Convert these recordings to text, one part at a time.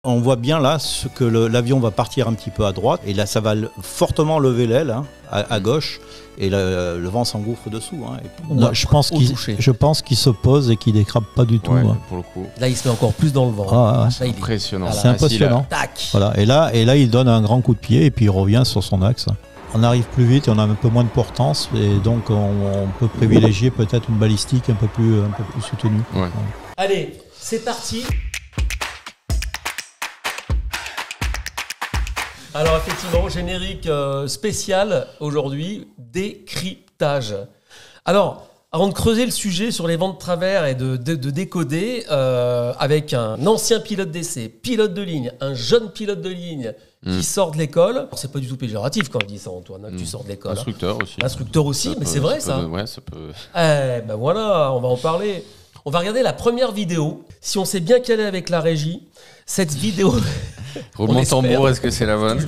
On voit bien là que l'avion va partir un petit peu à droite et là ça va fortement lever l'aile à gauche et le vent s'engouffre dessous. Moi, je pense qu'il se pose et qu'il décrape pas du tout. Pour le coup. Là il se met encore plus dans le vent. C'est impressionnant. C'est impressionnant. Voilà. Et là il donne un grand coup de pied et puis il revient sur son axe. On arrive plus vite et on a un peu moins de portance et donc on peut privilégier peut-être une balistique un peu plus soutenue. Ouais. Allez, c'est parti. Alors effectivement, générique spécial aujourd'hui, décryptage. Alors, avant de creuser le sujet sur les vents de travers et de décoder, avec un ancien pilote d'essai, pilote de ligne, un jeune pilote de ligne qui sort de l'école, c'est pas du tout péjoratif quand je dis ça, Antoine, que tu sors de l'école. Instructeur aussi, mais c'est vrai ça. Ouais, ça peut. Ben voilà, on va en parler. On va regarder la première vidéo. Si on s'est bien calé avec la régie, cette vidéo... Roulement de tambour, est-ce que c'est la bonne?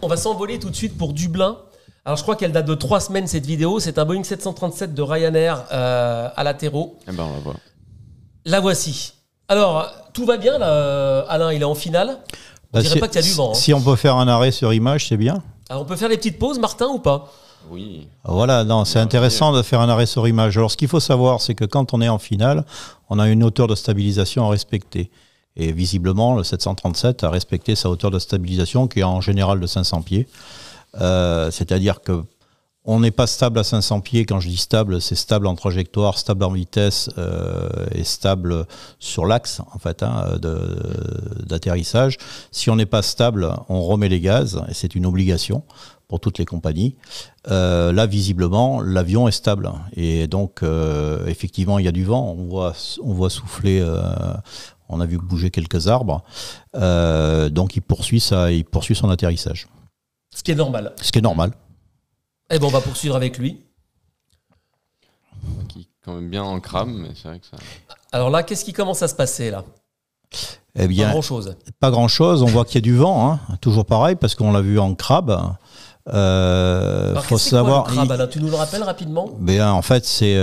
On va s'envoler tout de suite pour Dublin. Alors je crois qu'elle date de 3 semaines cette vidéo. C'est un Boeing 737 de Ryanair à latéraux. Eh ben on la voit. La voici. Alors tout va bien là, Alain, il est en finale. On dirait pas qu'il y a du vent. Si on peut faire un arrêt sur image, c'est bien. Alors on peut faire des petites pauses, Martin, ou pas? Oui. Voilà, non, c'est intéressant de faire un arrêt sur image. Alors, ce qu'il faut savoir, c'est que quand on est en finale, on a une hauteur de stabilisation à respecter. Et visiblement, le 737 a respecté sa hauteur de stabilisation, qui est en général de 500 pieds. C'est-à-dire que on n'est pas stable à 500 pieds. Quand je dis stable, c'est stable en trajectoire, stable en vitesse et stable sur l'axe en fait, d'atterrissage. Si on n'est pas stable, on remet les gaz et c'est une obligation pour toutes les compagnies. Là, visiblement, l'avion est stable. Et donc, effectivement, il y a du vent. On voit souffler, on a vu bouger quelques arbres. Donc, il poursuit son atterrissage. Ce qui est normal. Ce qui est normal. Eh ben, on va poursuivre avec lui. Qui est quand même bien en crame, mais c'est vrai que ça... Alors là, qu'est-ce qui commence à se passer, là? Eh bien, pas grand-chose. Pas grand-chose. On voit qu'il y a du vent. Toujours pareil, parce qu'on l'a vu en crabe. Faut savoir. Quoi, un crabe, Alain, tu nous le rappelles rapidement? En fait, c'est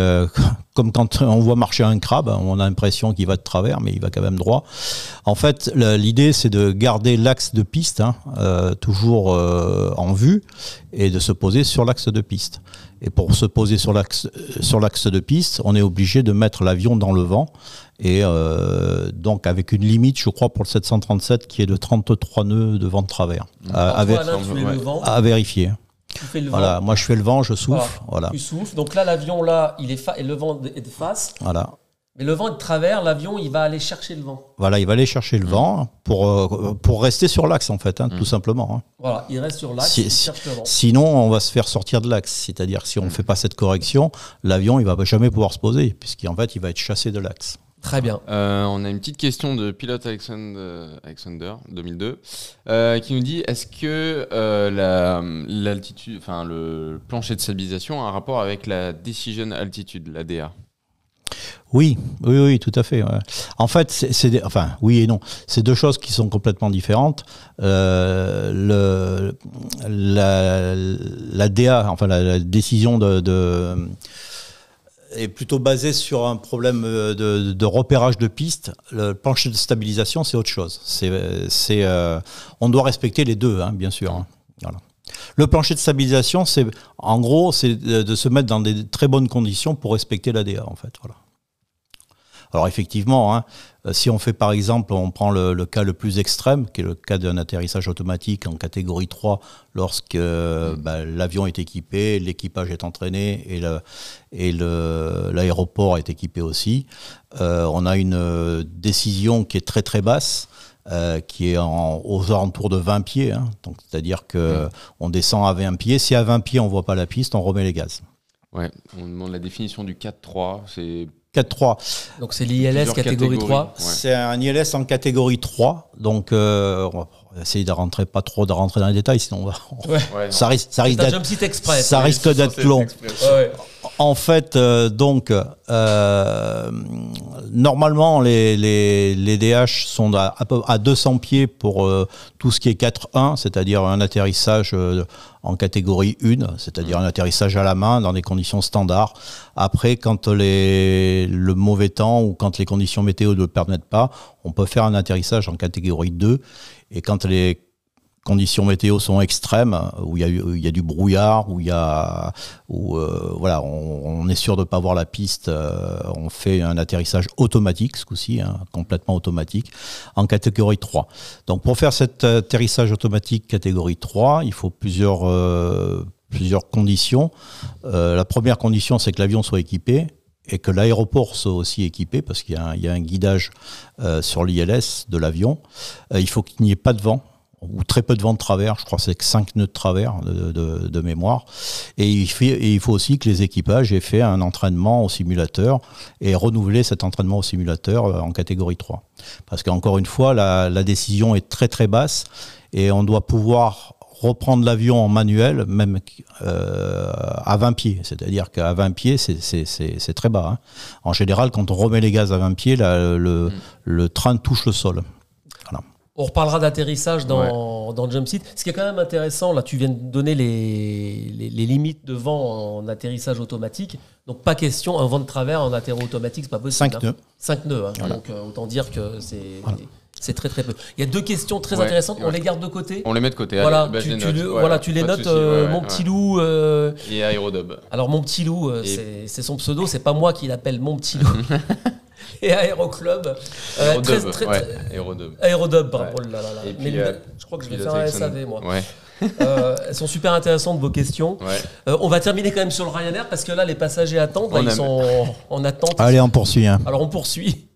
comme quand on voit marcher un crabe, on a l'impression qu'il va de travers, mais il va quand même droit. En fait, l'idée, c'est de garder l'axe de piste toujours en vue et de se poser sur l'axe de piste. Et pour se poser sur l'axe de piste, on est obligé de mettre l'avion dans le vent. Et donc avec une limite, je crois, pour le 737 qui est de 33 nœuds de vent de travers. À vérifier. Tu fais le voilà, vent. Moi je fais le vent, je souffle. Voilà. Tu souffles. Donc là, l'avion, là, et le vent est de face. Voilà. Mais le vent est de travers, l'avion, il va aller chercher le vent. Voilà, il va aller chercher le vent pour rester sur l'axe, en fait, tout simplement. Voilà, il reste sur l'axe, il cherche le vent. Sinon, on va se faire sortir de l'axe. C'est-à-dire que si on ne fait pas cette correction, l'avion, il ne va jamais pouvoir se poser, puisqu'en fait, il va être chassé de l'axe. Très bien. On a une petite question de pilote Alexander 2002 qui nous dit est-ce que l'altitude, enfin le plancher de stabilisation a un rapport avec la decision altitude, la DA? Oui, tout à fait. Ouais. En fait, oui et non. C'est deux choses qui sont complètement différentes. La DA, enfin la décision est plutôt basée sur un problème de repérage de piste. Le plancher de stabilisation, c'est autre chose. On doit respecter les deux, bien sûr. Voilà. Le plancher de stabilisation, en gros, c'est de se mettre dans des très bonnes conditions pour respecter l'ADA, en fait. Voilà. Alors effectivement, si on fait par exemple, on prend le cas le plus extrême, qui est le cas d'un atterrissage automatique en catégorie 3, lorsque l'avion est équipé, l'équipage est entraîné et l'aéroport est équipé aussi, on a une décision qui est très très basse, qui est aux alentours de 20 pieds. Donc, c'est-à-dire qu'on descend à 20 pieds. Si à 20 pieds, on ne voit pas la piste, on remet les gaz. Ouais, on demande la définition du 4-3. C'est 4-3. Donc, c'est l'ILS catégorie 3. Ouais. C'est un ILS en catégorie 3. Donc, on va essayer de rentrer dans les détails, sinon ça risque d'être long. En fait, normalement, les DH sont à 200 pieds pour tout ce qui est 4-1, c'est-à-dire un atterrissage en catégorie 1, c'est-à-dire un atterrissage à la main dans des conditions standards. Après, quand le mauvais temps ou quand les conditions météo ne le permettent pas, on peut faire un atterrissage en catégorie 2. Et quand les conditions météo sont extrêmes, où il y a du brouillard, on est sûr de ne pas voir la piste, on fait un atterrissage automatique, ce coup-ci, complètement automatique, en catégorie 3. Donc pour faire cet atterrissage automatique catégorie 3, il faut plusieurs conditions. La première condition, c'est que l'avion soit équipé et que l'aéroport soit aussi équipé, parce qu'il y a un guidage sur l'ILS de l'avion. Il faut qu'il n'y ait pas de vent, ou très peu de vent de travers, je crois que c'est 5 nœuds de travers de mémoire. Et il faut aussi que les équipages aient fait un entraînement au simulateur et renouveler cet entraînement au simulateur en catégorie 3. Parce qu'encore une fois, la décision est très très basse et on doit pouvoir reprendre l'avion en manuel, même à 20 pieds. C'est-à-dire qu'à 20 pieds, c'est très bas. Hein. En général, quand on remet les gaz à 20 pieds, le train touche le sol. Voilà. On reparlera d'atterrissage dans Jump Seat. Ce qui est quand même intéressant, là, tu viens de donner les limites de vent en atterrissage automatique. Donc, pas question, un vent de travers en atterro automatique, c'est pas possible. 5 nœuds. 5 nœuds. Hein. Voilà. Donc, autant dire que c'est très très peu. Il y a deux questions très intéressantes. On les garde de côté. On les met de côté. Voilà, allez, tu les notes. Mon petit loup. Et Aérodub. Alors, mon petit loup, c'est son pseudo. C'est pas moi qui l'appelle mon petit loup. Et Aéroclub. Aérodub, pardon. Et puis, je crois que je vais faire un SAV, moi. Ouais. Elles sont super intéressantes, vos questions. Ouais. On va terminer quand même sur le Ryanair, parce que là, les passagers attendent. Là, ils sont en attente. Allez, on poursuit. Hein. Alors, on poursuit.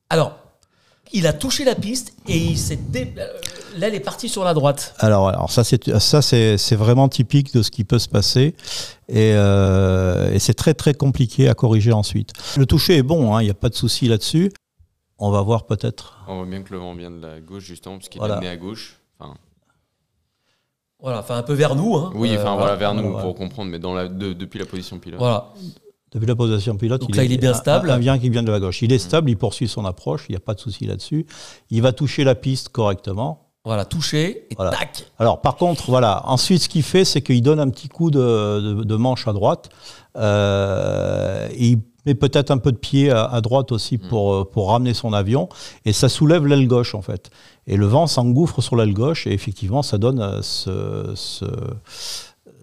Alors, il a touché la piste et l'aile est partie sur la droite. Alors ça c'est vraiment typique de ce qui peut se passer et c'est très très compliqué à corriger ensuite. Le toucher est bon, il n'y a pas de souci là-dessus. On va voir peut-être. On voit bien que le vent vient de la gauche justement parce qu'il est né à gauche. Voilà, enfin un peu vers nous. Hein. Oui, vers nous pour comprendre, mais depuis la position pilote. Voilà. Depuis la position pilote, donc il est bien stable. Un vient qui vient de la gauche. Il est stable, il poursuit son approche, il n'y a pas de souci là-dessus. Il va toucher la piste correctement. Voilà, toucher et tac. Alors par contre, ensuite ce qu'il fait, c'est qu'il donne un petit coup de manche à droite. Et il met peut-être un peu de pied à droite aussi pour ramener son avion. Et ça soulève l'aile gauche en fait. Et le vent s'engouffre sur l'aile gauche et effectivement ça donne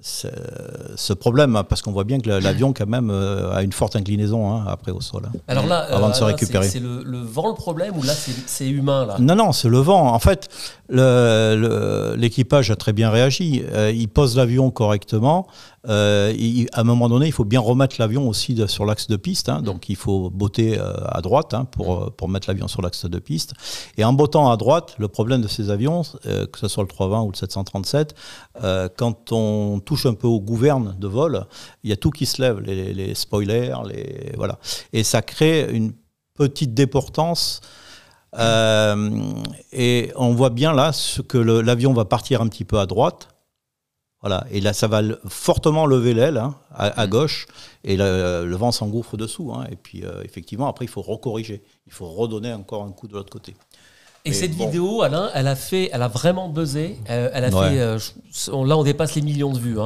ce problème, parce qu'on voit bien que l'avion quand même a une forte inclinaison après au sol. Alors là, avant de se récupérer. C'est le vent le problème ou là c'est humain là ? Non, c'est le vent. En fait, l'équipage a très bien réagi. Il pose l'avion correctement. À un moment donné, il faut bien remettre l'avion aussi sur l'axe de piste. Donc il faut botter à droite pour mettre l'avion sur l'axe de piste. Et en bottant à droite, le problème de ces avions, que ce soit le 320 ou le 737, quand on touche un peu aux gouvernes de vol, il y a tout qui se lève, les spoilers, voilà. Et ça crée une petite déportance. Et on voit bien là que l'avion va partir un petit peu à droite. Voilà, et là, ça va fortement lever l'aile à gauche, et le vent s'engouffre dessous. Et puis, effectivement, après, il faut recorriger. Il faut redonner encore un coup de l'autre côté. Et cette vidéo, Alain, elle a vraiment buzzé. Elle a fait. Là, on dépasse les millions de vues. Elle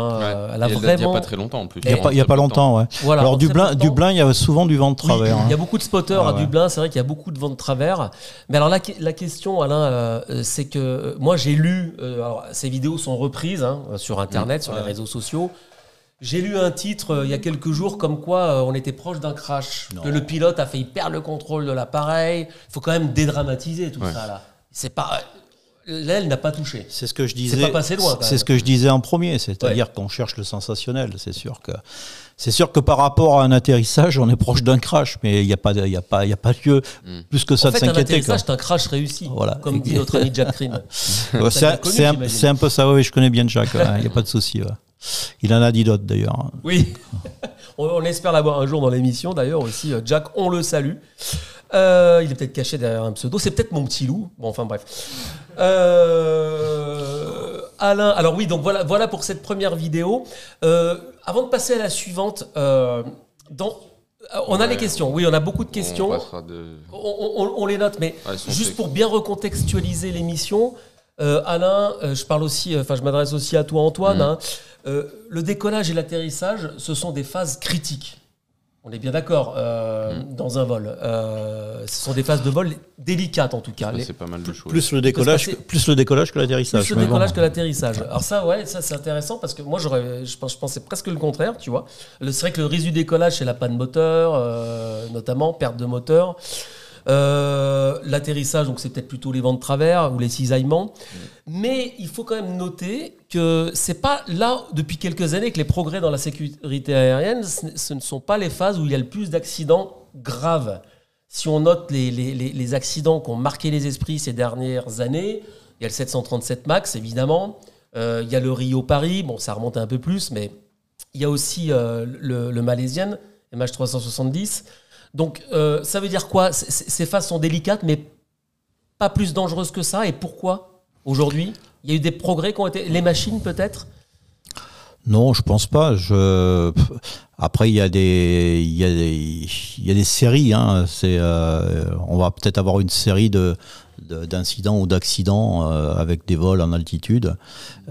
a vraiment. Il n'y a pas très longtemps en plus. Il n'y a pas longtemps, ouais. Voilà, alors, Dublin, il y a souvent du vent de travers. Oui, il y a beaucoup de spotters à Dublin. C'est vrai qu'il y a beaucoup de vent de travers. Mais alors, la question, Alain, c'est que moi, j'ai lu. Alors, ces vidéos sont reprises sur Internet, sur les réseaux sociaux. J'ai lu un titre il y a quelques jours comme quoi on était proche d'un crash. Que le pilote a failli perdre le contrôle de l'appareil. Il faut quand même dédramatiser tout ça là. C'est pas. L'aile n'a pas touché. C'est ce que je disais. C'est pas passé loin. C'est ce que je disais en premier, c'est-à-dire qu'on cherche le sensationnel. C'est sûr que par rapport à un atterrissage, on est proche d'un crash, mais il n'y a pas lieu plus que ça de s'inquiéter. Un atterrissage, c'est un crash réussi. Voilà. Comme dit notre ami Jack Green. C'est un peu ça. Oui, je connais bien Jack. Il n'y a pas de souci. Il en a dit d'autres d'ailleurs. Oui, on espère l'avoir un jour dans l'émission d'ailleurs aussi. Jack, on le salue. Il est peut-être caché derrière un pseudo. C'est peut-être mon petit loup. Bon, enfin bref. Alain, alors oui, donc voilà pour cette première vidéo. Avant de passer à la suivante, on a les questions. Oui, on a beaucoup de questions. On les note, mais juste pour bien recontextualiser l'émission, Alain, je m'adresse aussi à toi, Antoine. Hein, le décollage et l'atterrissage, ce sont des phases critiques. On est bien d'accord dans un vol. Ce sont des phases de vol délicates en tout cas. C'est pas mal de choses. Plus le décollage que l'atterrissage. Plus le décollage que l'atterrissage. Alors ça c'est intéressant parce que moi je pensais presque le contraire, tu vois. C'est vrai que le risque du décollage, c'est la panne moteur, notamment perte de moteur. L'atterrissage, donc c'est peut-être plutôt les vents de travers ou les cisaillements. Mais il faut quand même noter que c'est pas là, depuis quelques années, que les progrès dans la sécurité aérienne, ce ne sont pas les phases où il y a le plus d'accidents graves. Si on note les accidents qui ont marqué les esprits ces dernières années, il y a le 737 MAX, évidemment. Il y a le Rio-Paris, bon, ça remonte un peu plus, mais il y a aussi le Malaisian, MH370. Donc, ça veut dire quoi ? Ces phases sont délicates, mais pas plus dangereuses que ça. Et pourquoi, aujourd'hui ? Il y a eu des progrès qui ont été... Les machines, peut-être ? Non, je pense pas. Après, il y a des séries. Hein. On va peut-être avoir une série d'incidents ou d'accidents avec des vols en altitude.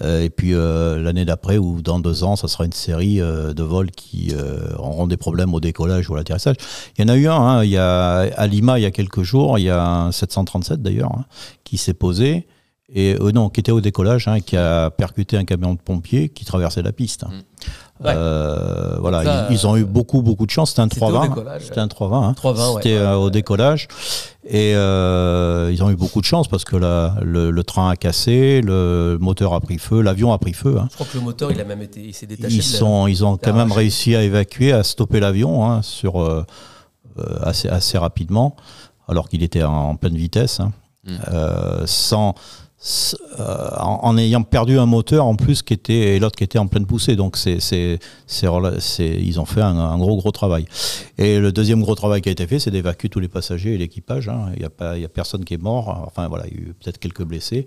Et puis l'année d'après ou dans 2 ans, ça sera une série de vols qui auront des problèmes au décollage ou à l'atterrissage. Il y en a eu un, hein, à Lima il y a quelques jours, il y a un 737 d'ailleurs, hein, qui s'est posé. Qui était au décollage, hein, qui a percuté un camion de pompiers qui traversait la piste. Hein. Ouais. Voilà, donc ils ont eu beaucoup de chance. C'était un 320. C'était un 320. Hein. 320 c'était au décollage. Et ils ont eu beaucoup de chance parce que le train a cassé, le moteur a pris feu, l'avion a pris feu. Hein. Je crois que le moteur, il s'est détaché. Ils ont quand même réussi à évacuer, à stopper l'avion hein, assez rapidement, alors qu'il était en pleine vitesse. Hein. En ayant perdu un moteur en plus et l'autre qui était en pleine poussée, donc ils ont fait un gros travail. Et le deuxième gros travail qui a été fait, c'est d'évacuer tous les passagers et l'équipage. Hein. Il y a personne qui est mort. Enfin voilà, il y a eu peut-être quelques blessés.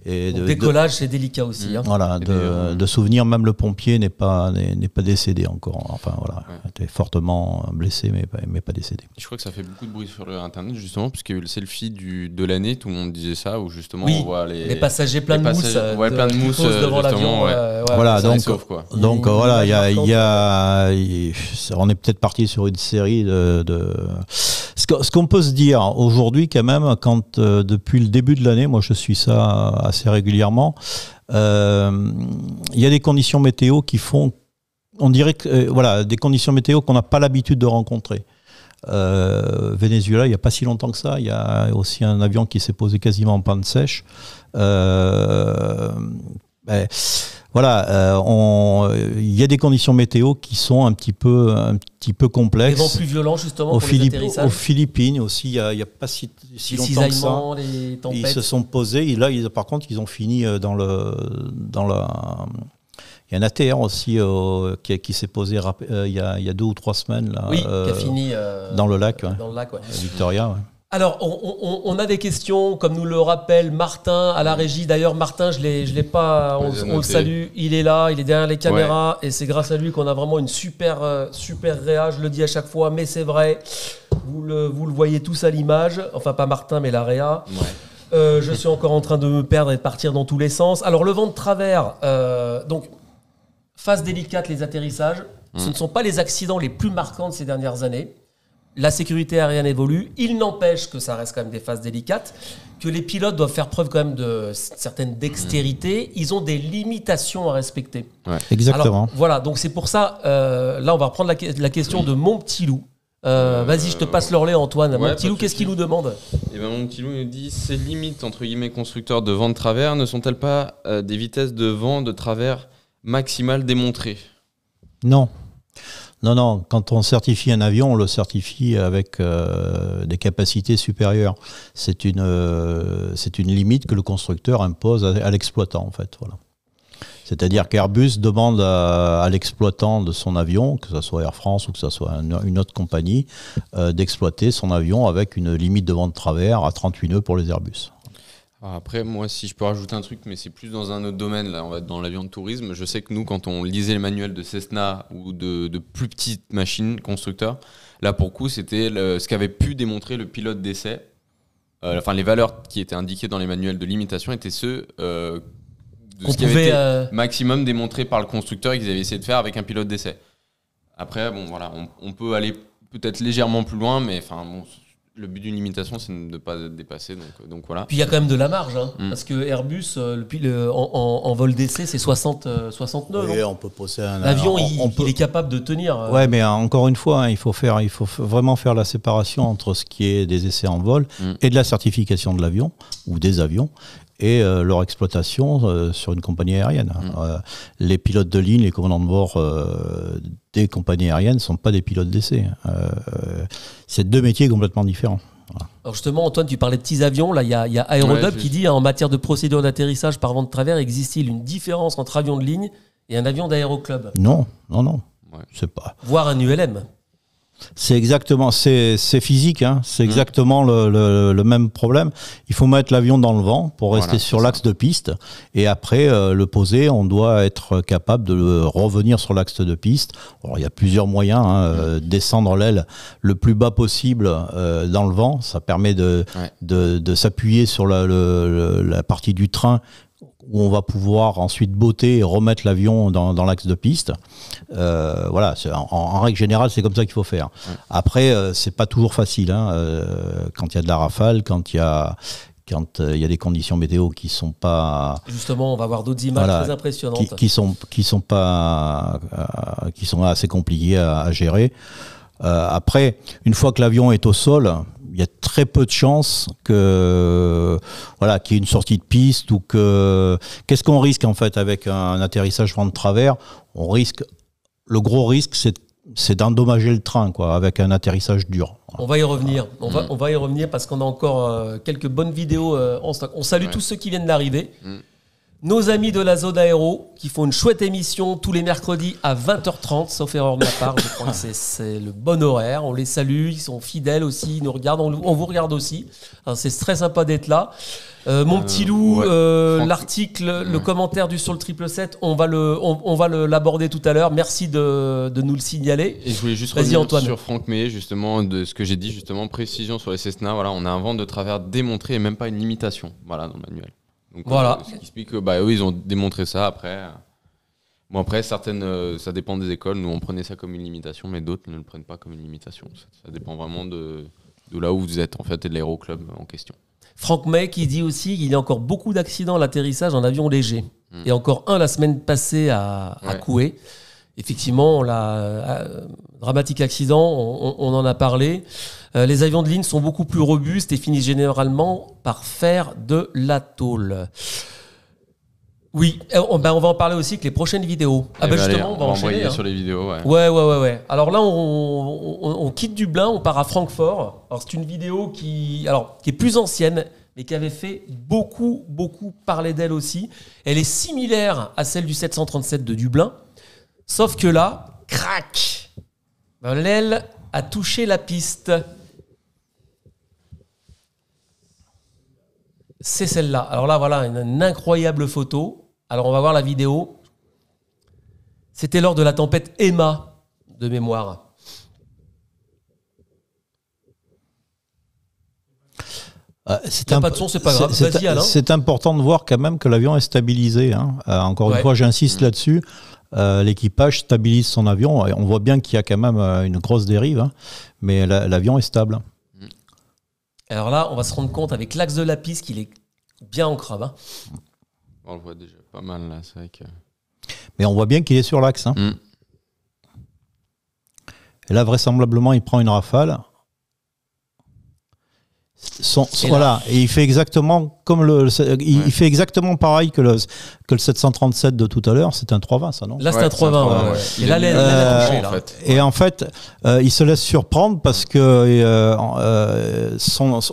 Et décollage, c'est délicat aussi. Hein. Voilà, de souvenir, même le pompier n'est pas décédé encore. Enfin voilà, il était fortement blessé, mais pas décédé. Je crois que ça fait beaucoup de bruit sur Internet justement, puisqu'il y a eu le selfie de l'année, tout le monde disait ça, où justement on voit les passagers pleins de mousse, plein de mousse devant l'avion. Voilà, donc voilà, on est peut-être parti sur une série de... Ce qu'on peut se dire aujourd'hui quand même, quand depuis le début de l'année, moi je suis ça assez régulièrement, il y a des conditions météo qui font, on dirait que des conditions météo qu'on n'a pas l'habitude de rencontrer. Venezuela, il n'y a pas si longtemps que ça, il y a aussi un avion qui s'est posé quasiment en panne sèche. Voilà, il y a des conditions météo qui sont un petit peu complexes. Des vents plus violents justement pour les atterrissages. Aux Philippines aussi, il y a pas si longtemps que ça. Les tempêtes. Ils se sont posés. Et là, par contre, ils ont fini dans la. Il y a un ATR aussi qui s'est posé il y a 2 ou 3 semaines là. Oui, qui a fini dans le lac. Dans le lac, Victoria. Ouais. Alors, on a des questions, comme nous le rappelle Martin à la régie. D'ailleurs, Martin, je l'ai pas, on le salue. Il est là, il est derrière les caméras, et c'est grâce à lui qu'on a vraiment une super réa. Je le dis à chaque fois, mais c'est vrai. Vous le voyez tous à l'image. Enfin, pas Martin, mais la réa. Ouais. Je suis encore en train de me perdre et de partir dans tous les sens. Alors, le vent de travers, donc, phase délicate, les atterrissages. Ce ne sont pas les accidents les plus marquants de ces dernières années. La sécurité aérienne évolue. Il n'empêche que ça reste quand même des phases délicates, que les pilotes doivent faire preuve quand même de certaine dextérité. Ils ont des limitations à respecter. Ouais. Exactement. Alors, voilà, donc c'est pour ça, là on va reprendre la question de mon petit loup. Vas-y, je te passe le relais, Antoine. Mon petit loup, qu'est-ce qu'il nous demande ? Mon petit loup nous dit, ces limites, entre guillemets, constructeurs de vent de travers, ne sont-elles pas des vitesses de vent de travers maximales démontrées ? Non. Non, quand on certifie un avion, on le certifie avec des capacités supérieures. C'est une limite que le constructeur impose à l'exploitant, en fait. Voilà. C'est-à-dire qu'Airbus demande à l'exploitant de son avion, que ce soit Air France ou que ce soit une autre compagnie, d'exploiter son avion avec une limite de vent de travers à 38 nœuds pour les Airbus. Après, moi, si je peux rajouter un truc, mais c'est plus dans un autre domaine, là, on va être dans l'avion de tourisme. Je sais que nous, quand on lisait les manuels de Cessna ou de plus petites machines constructeurs, là, pour le coup, c'était ce qu'avait pu démontrer le pilote d'essai. Enfin, les valeurs qui étaient indiquées dans les manuels de limitation étaient ceux de ce qui avait été maximum démontré par le constructeur et qu'ils avaient essayé de faire avec un pilote d'essai. Après, bon, voilà, on peut aller peut-être légèrement plus loin, mais enfin, bon, le but d'une limitation, c'est de ne pas dépasser. Donc voilà. Puis il y a quand même de la marge, hein, parce que Airbus, en vol d'essai, c'est 69. Oui, on peut poser l'avion, il est capable de tenir. Ouais, mais encore une fois, il faut vraiment faire la séparation entre ce qui est des essais en vol et de la certification de l'avion ou des avions et leur exploitation sur une compagnie aérienne. Les pilotes de ligne, les commandants de bord des compagnies aériennes ne sont pas des pilotes d'essai. C'est deux métiers complètement différents. Voilà. Alors justement, Antoine, tu parlais de petits avions. Là, il y a Aérodub qui dit en matière de procédure d'atterrissage par vent de travers, existe-t-il une différence entre avion de ligne et un avion d'aéroclub ? Non. Ouais. C'est pas. Voire un ULM. C'est exactement, c'est physique, hein. C'est exactement le même problème. Il faut mettre l'avion dans le vent pour rester sur l'axe de piste et après le poser, on doit être capable de revenir sur l'axe de piste. Alors, il y a plusieurs moyens, hein. Descendre l'aile le plus bas possible dans le vent, ça permet de s'appuyer sur la partie du train où on va pouvoir ensuite botter et remettre l'avion dans l'axe de piste. Voilà, en règle générale, c'est comme ça qu'il faut faire. Après, c'est pas toujours facile, hein, quand il y a de la rafale, quand il y a des conditions météo qui sont pas... Justement, on va voir d'autres images très impressionnantes. Qui sont assez compliquées à gérer. Après, une fois que l'avion est au sol, il y a très peu de chances qu'il y ait une sortie de piste ou que... Qu'est-ce qu'on risque en fait avec un atterrissage vent de travers ? Le gros risque, c'est d'endommager le train, quoi, avec un atterrissage dur. On va y revenir. On va y revenir parce qu'on a encore quelques bonnes vidéos en stock. On salue tous ceux qui viennent d'arriver. Nos amis de la zone aéro qui font une chouette émission tous les mercredis à 20h30, sauf erreur de ma part, je crois que c'est le bon horaire. On les salue, ils sont fidèles aussi, ils nous regardent, on vous regarde aussi. Alors, c'est très sympa d'être là. Mon petit loup, l'article, le commentaire sur le 777, on va l'aborder tout à l'heure. Merci de nous le signaler. Et je voulais juste revenir sur Franck Meillet, justement, de ce que j'ai dit, justement, précision sur les Cessna. Voilà, on a un vent de travers démontré et même pas une limitation, voilà, dans le manuel. Donc, voilà. Ce qui explique que eux, ils ont démontré ça après. Bon, après, certaines, ça dépend des écoles. Nous, on prenait ça comme une limitation, mais d'autres ne le prennent pas comme une limitation. Ça dépend vraiment de là où vous êtes, en fait, et de l'aéroclub en question. Franck May qui dit aussi qu'il y a encore beaucoup d'accidents à l'atterrissage en avion léger. Et encore un la semaine passée à Coué. Effectivement, dramatique accident, on en a parlé. Les avions de ligne sont beaucoup plus robustes et finissent généralement par faire de la tôle. Oui, on va en parler aussi avec les prochaines vidéos. Justement, on va enchaîner sur les vidéos. Ouais. Alors là, on quitte Dublin, on part à Francfort. Alors c'est une vidéo qui est plus ancienne, mais qui avait fait beaucoup parler d'elle aussi. Elle est similaire à celle du 737 de Dublin, sauf que là, crac, l'aile a touché la piste. C'est celle-là. Alors là, voilà, une incroyable photo. Alors, on va voir la vidéo. C'était lors de la tempête Emma, de mémoire. Il n'y a pas de son, c'est pas grave. Vas-y, Alain. C'est important de voir quand même que l'avion est stabilisé. Hein. Encore une fois, j'insiste là-dessus. L'équipage stabilise son avion. On voit bien qu'il y a quand même une grosse dérive, hein. Mais l'avion est stable. Alors là, on va se rendre compte avec l'axe de la piste qu'il est bien en creux. Hein. On le voit déjà pas mal là, c'est vrai que... Mais on voit bien qu'il est sur l'axe. Hein. Et là, vraisemblablement, il prend une rafale. Voilà, et il fait exactement comme il fait exactement pareil que le 737 de tout à l'heure. C'est un 320, ça, non ? Là, c'est un 320. Et là, l'aile a touché, là. Et en fait, il se laisse surprendre parce que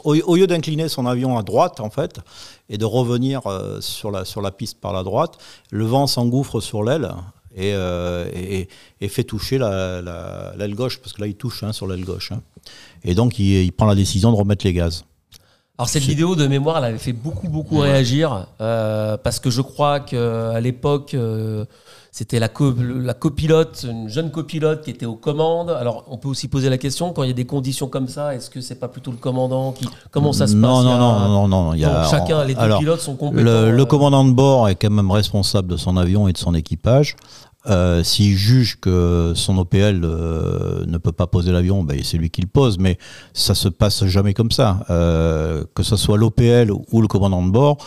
au lieu d'incliner son avion à droite, en fait, et de revenir sur la piste par la droite, le vent s'engouffre sur l'aile et fait toucher l'aile gauche, parce que là, il touche sur l'aile gauche. Hein. Et donc, il prend la décision de remettre les gaz. Alors cette vidéo de mémoire, elle avait fait beaucoup réagir parce que je crois qu'à l'époque, c'était la copilote, une jeune copilote qui était aux commandes. Alors on peut aussi poser la question, quand il y a des conditions comme ça, est-ce que c'est pas plutôt le commandant qui... Comment ça se passe? Non. Chacun, les deux pilotes sont compétents. Le commandant de bord est quand même responsable de son avion et de son équipage. S'il juge que son OPL ne peut pas poser l'avion, ben c'est lui qui le pose, mais ça se passe jamais comme ça. Que ce soit l'OPL ou le commandant de bord,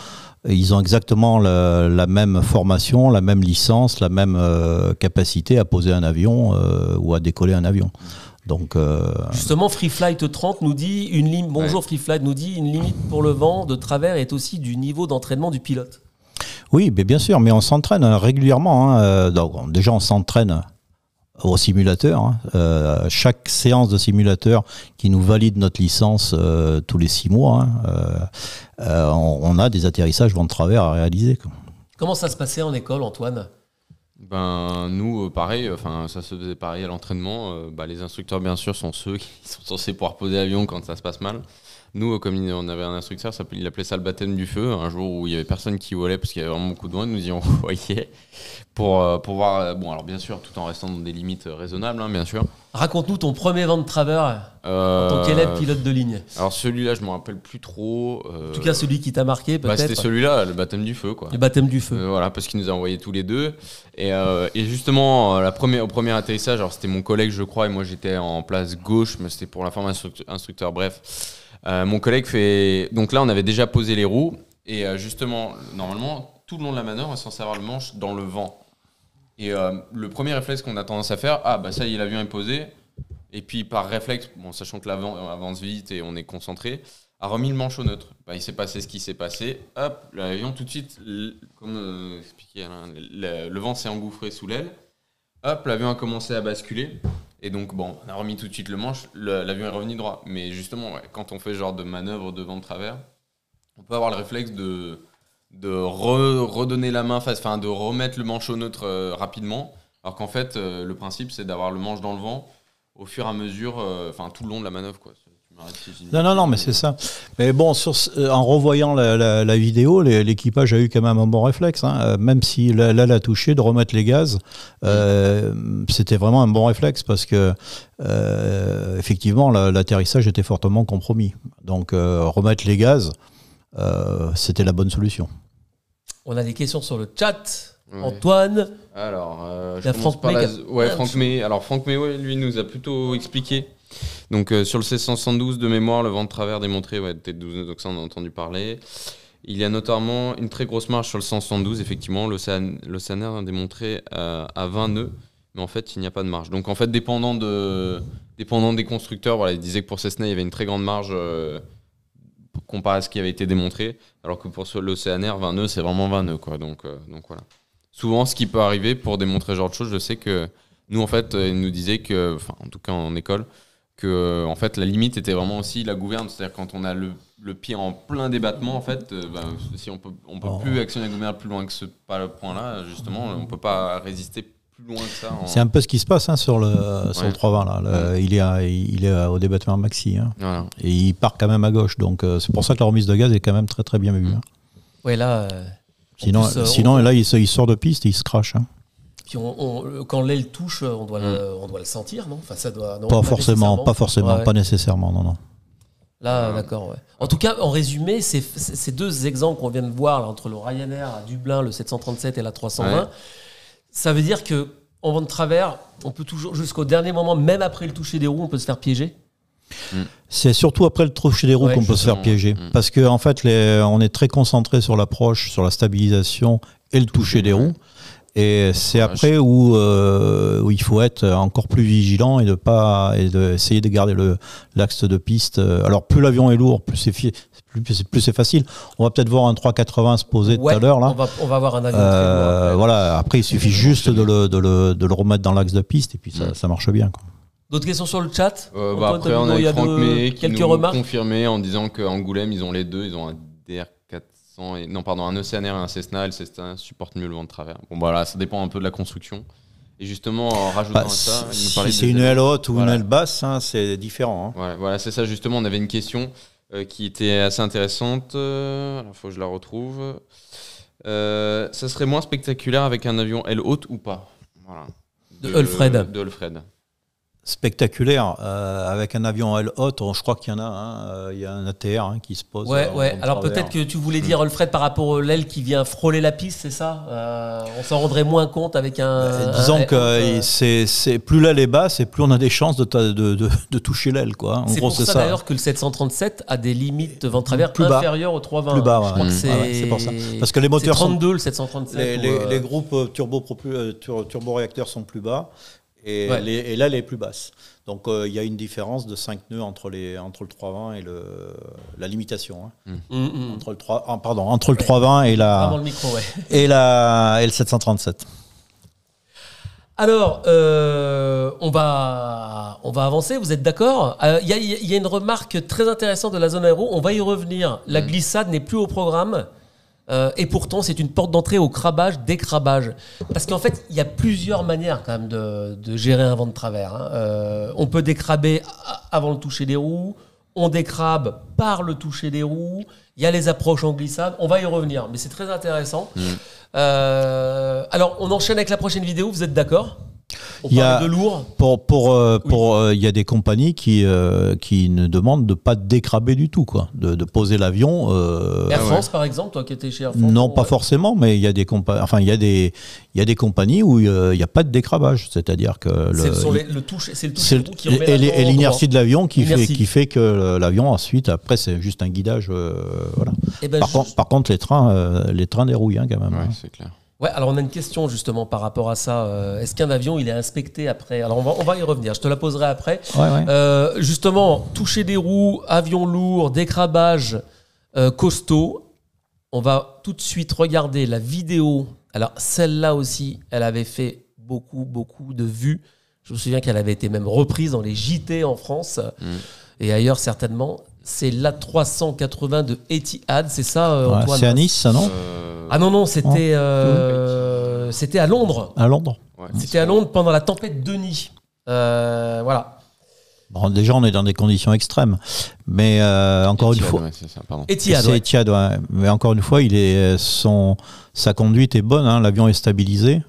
ils ont exactement la même formation, la même licence, la même capacité à poser un avion ou à décoller un avion. Donc, justement, Freeflight 30 nous dit bonjour Freeflight nous dit une limite pour le vent de travers est aussi du niveau d'entraînement du pilote. Oui, mais bien sûr, mais on s'entraîne régulièrement. Donc, déjà, on s'entraîne au simulateur. Chaque séance de simulateur qui nous valide notre licence tous les 6 mois, on a des atterrissages vent de travers à réaliser. Comment ça se passait en école, Antoine ? Nous, pareil, ça se faisait pareil à l'entraînement. Les instructeurs, bien sûr, sont ceux qui sont censés pouvoir poser l'avion quand ça se passe mal. Nous, comme on avait un instructeur, il appelait ça le baptême du feu. Un jour où il y avait personne qui volait parce qu'il y avait vraiment beaucoup de vent, nous y envoyait pour voir. Alors bien sûr, tout en restant dans des limites raisonnables, bien sûr. Raconte-nous ton premier vent de travers en tant qu'élève pilote de ligne. Alors celui-là, je me rappelle plus trop. En tout cas, celui qui t'a marqué, peut-être. C'était celui-là, le baptême du feu, quoi. Le baptême du feu. Voilà, parce qu'il nous a envoyés tous les deux. Et justement, au premier atterrissage, alors c'était mon collègue, je crois, et moi j'étais en place gauche, mais c'était pour la forme instructeur. Bref. Mon collègue fait... Donc là, on avait déjà posé les roues. Et justement, normalement, tout le long de la manœuvre, on est censé avoir le manche dans le vent. Et le premier réflexe qu'on a tendance à faire, ça y est, l'avion est posé. Et puis par réflexe, sachant que l'avion avance vite et on est concentré, a remis le manche au neutre. Il s'est passé ce qui s'est passé. Hop, l'avion tout de suite, comme expliqué, le vent s'est engouffré sous l'aile. Hop, l'avion a commencé à basculer. Et donc, on a remis tout de suite le manche, l'avion est revenu droit. Mais justement, quand on fait ce genre de manœuvre de vent de travers, on peut avoir le réflexe de redonner la main, de remettre le manche au neutre rapidement. Alors qu'en fait, le principe, c'est d'avoir le manche dans le vent au fur et à mesure, tout le long de la manœuvre, quoi. Non, mais c'est ça. Mais bon, en revoyant la vidéo, l'équipage a eu quand même un bon réflexe. Même si l'aile a touché, de remettre les gaz, c'était vraiment un bon réflexe parce que, effectivement, l'atterrissage était fortement compromis. Donc, remettre les gaz, c'était la bonne solution. On a des questions sur le chat. Ouais. Antoine. Alors, Franck May. Franck May. Alors, Franck May, lui, nous a plutôt expliqué. Donc sur le C172 de mémoire, le vent de travers démontré, T12, donc ça on a entendu parler. Il y a notamment une très grosse marge sur le 172, effectivement, l'Océanair a démontré à 20 nœuds, mais en fait il n'y a pas de marge. Donc en fait, dépendant des constructeurs, ils disaient que pour Cessna il y avait une très grande marge comparé à ce qui avait été démontré, alors que pour l'Océanair, 20 nœuds c'est vraiment 20 nœuds, quoi. Donc voilà. Souvent ce qui peut arriver pour démontrer ce genre de choses, je sais que nous en fait, ils nous disaient que, en tout cas en école, que en fait la limite était vraiment aussi la gouverne, c'est-à-dire quand on a le pied en plein débattement, en fait, si on peut plus actionner la gouverne plus loin que ce point-là, justement, on peut pas résister plus loin que ça. C'est un peu ce qui se passe sur le 320 là. Il est au débattement maxi, voilà. Et il part quand même à gauche, donc c'est pour ça que la remise de gaz est quand même très très bien vue. Ouais, là. Sinon là il sort de piste et il se crache. Puis quand l'aile touche, on doit le sentir, non ? Enfin, ça doit. Non, pas forcément, pas nécessairement, non. Là, d'accord. Ouais. En tout cas, en résumé, ces deux exemples qu'on vient de voir là, entre le Ryanair à Dublin, le 737 et la 320, ça veut dire que en vent de travers, on peut toujours, jusqu'au dernier moment, même après le toucher des roues, on peut se faire piéger. C'est surtout après le toucher des roues qu'on peut se faire piéger, parce que en fait, on est très concentré sur l'approche, sur la stabilisation et le toucher des roues. Et c'est après où il faut être encore plus vigilant et essayer de garder l'axe de piste. Alors plus l'avion est lourd, plus c'est facile. On va peut-être voir un 380 se poser tout à l'heure là. On va voir un avion très lourd. Voilà. Après il suffit juste de le remettre dans l'axe de piste et puis ça marche bien, quoi. D'autres questions sur le chat? Après on a Franck May qui nous confirmé en disant qu'Angoulême ils ont les deux, ils ont un DR400 un Océanair et un Cessna, et le Cessna supporte mieux le vent de travers. Bon voilà, ça dépend un peu de la construction. Et justement, en rajoutant à ça, si c'est une aile haute ou une aile basse, c'est différent. Voilà, c'est ça justement, on avait une question. qui était assez intéressante. Il faut que je la retrouve. Ça serait moins spectaculaire avec un avion aile haute ou pas? Voilà. De Alfred. De Alfred. Spectaculaire, avec un avion à aile haute, je crois qu'il y en a, il y a un ATR qui se pose. Ouais. Alors peut-être que tu voulais dire Alfred par rapport à l'aile qui vient frôler la piste, c'est ça? On s'en rendrait moins compte avec un. Disons que c'est plus l'aile est basse et plus on a des chances de toucher l'aile, quoi. En c'est gros, pour ça d'ailleurs que le 737 a des limites de vent de travers inférieures au 320. Plus bas, ouais. Je crois que c'est pour ça. Parce que les moteurs c'est 32 sont le 737. les groupes turboréacteurs sont plus bas. Et l'aile est plus basse. Donc il y a une différence de 5 nœuds entre le 320 et la limitation. Entre le 320 et Vraiment le micro, et le 737. Alors, on va avancer, vous êtes d'accord? Il y a une remarque très intéressante de la zone aéro, on va y revenir. La glissade n'est plus au programme. Et pourtant, c'est une porte d'entrée au crabage, décrabage. Parce qu'en fait, il y a plusieurs manières quand même de gérer un vent de travers. On peut décraber avant le toucher des roues, on décrabe par le toucher des roues, il y a les approches en glissade, on va y revenir, mais c'est très intéressant. Alors, on enchaîne avec la prochaine vidéo, vous êtes d'accord? On parle de lourd. Il y a des compagnies qui ne demandent de pas décraber du tout, quoi, de poser l'avion. Air France, par exemple, toi qui étais chez Air France. Non, pas forcément, mais il y a des compagnies où il n'y a pas de décrabage, c'est-à-dire que le toucher de roue qui remet et l'inertie de l'avion qui fait que l'avion ensuite après c'est juste un guidage. Voilà. Par contre, les trains dérouillent quand même. Ouais, c'est clair. Ouais, alors on a une question justement par rapport à ça. Est-ce qu'un avion il est inspecté après? Alors on va y revenir, je te la poserai après. Justement, toucher des roues, avion lourd, décrabage costaud. On va tout de suite regarder la vidéo. Alors celle-là aussi, elle avait fait beaucoup de vues. Je me souviens qu'elle avait été même reprise dans les JT en France et ailleurs certainement. C'est l'A380 de Etihad, c'est ça, Antoine? C'est à Nice, ça, non? Ah non, c'était à Londres. À Londres. Ouais, c'était à Londres pendant la tempête Denis. Voilà. Bon, déjà, on est dans des conditions extrêmes, mais encore une fois, Etihad, c'est Etihad, ouais. Mais encore une fois, sa conduite est bonne, hein, l'avion est stabilisé.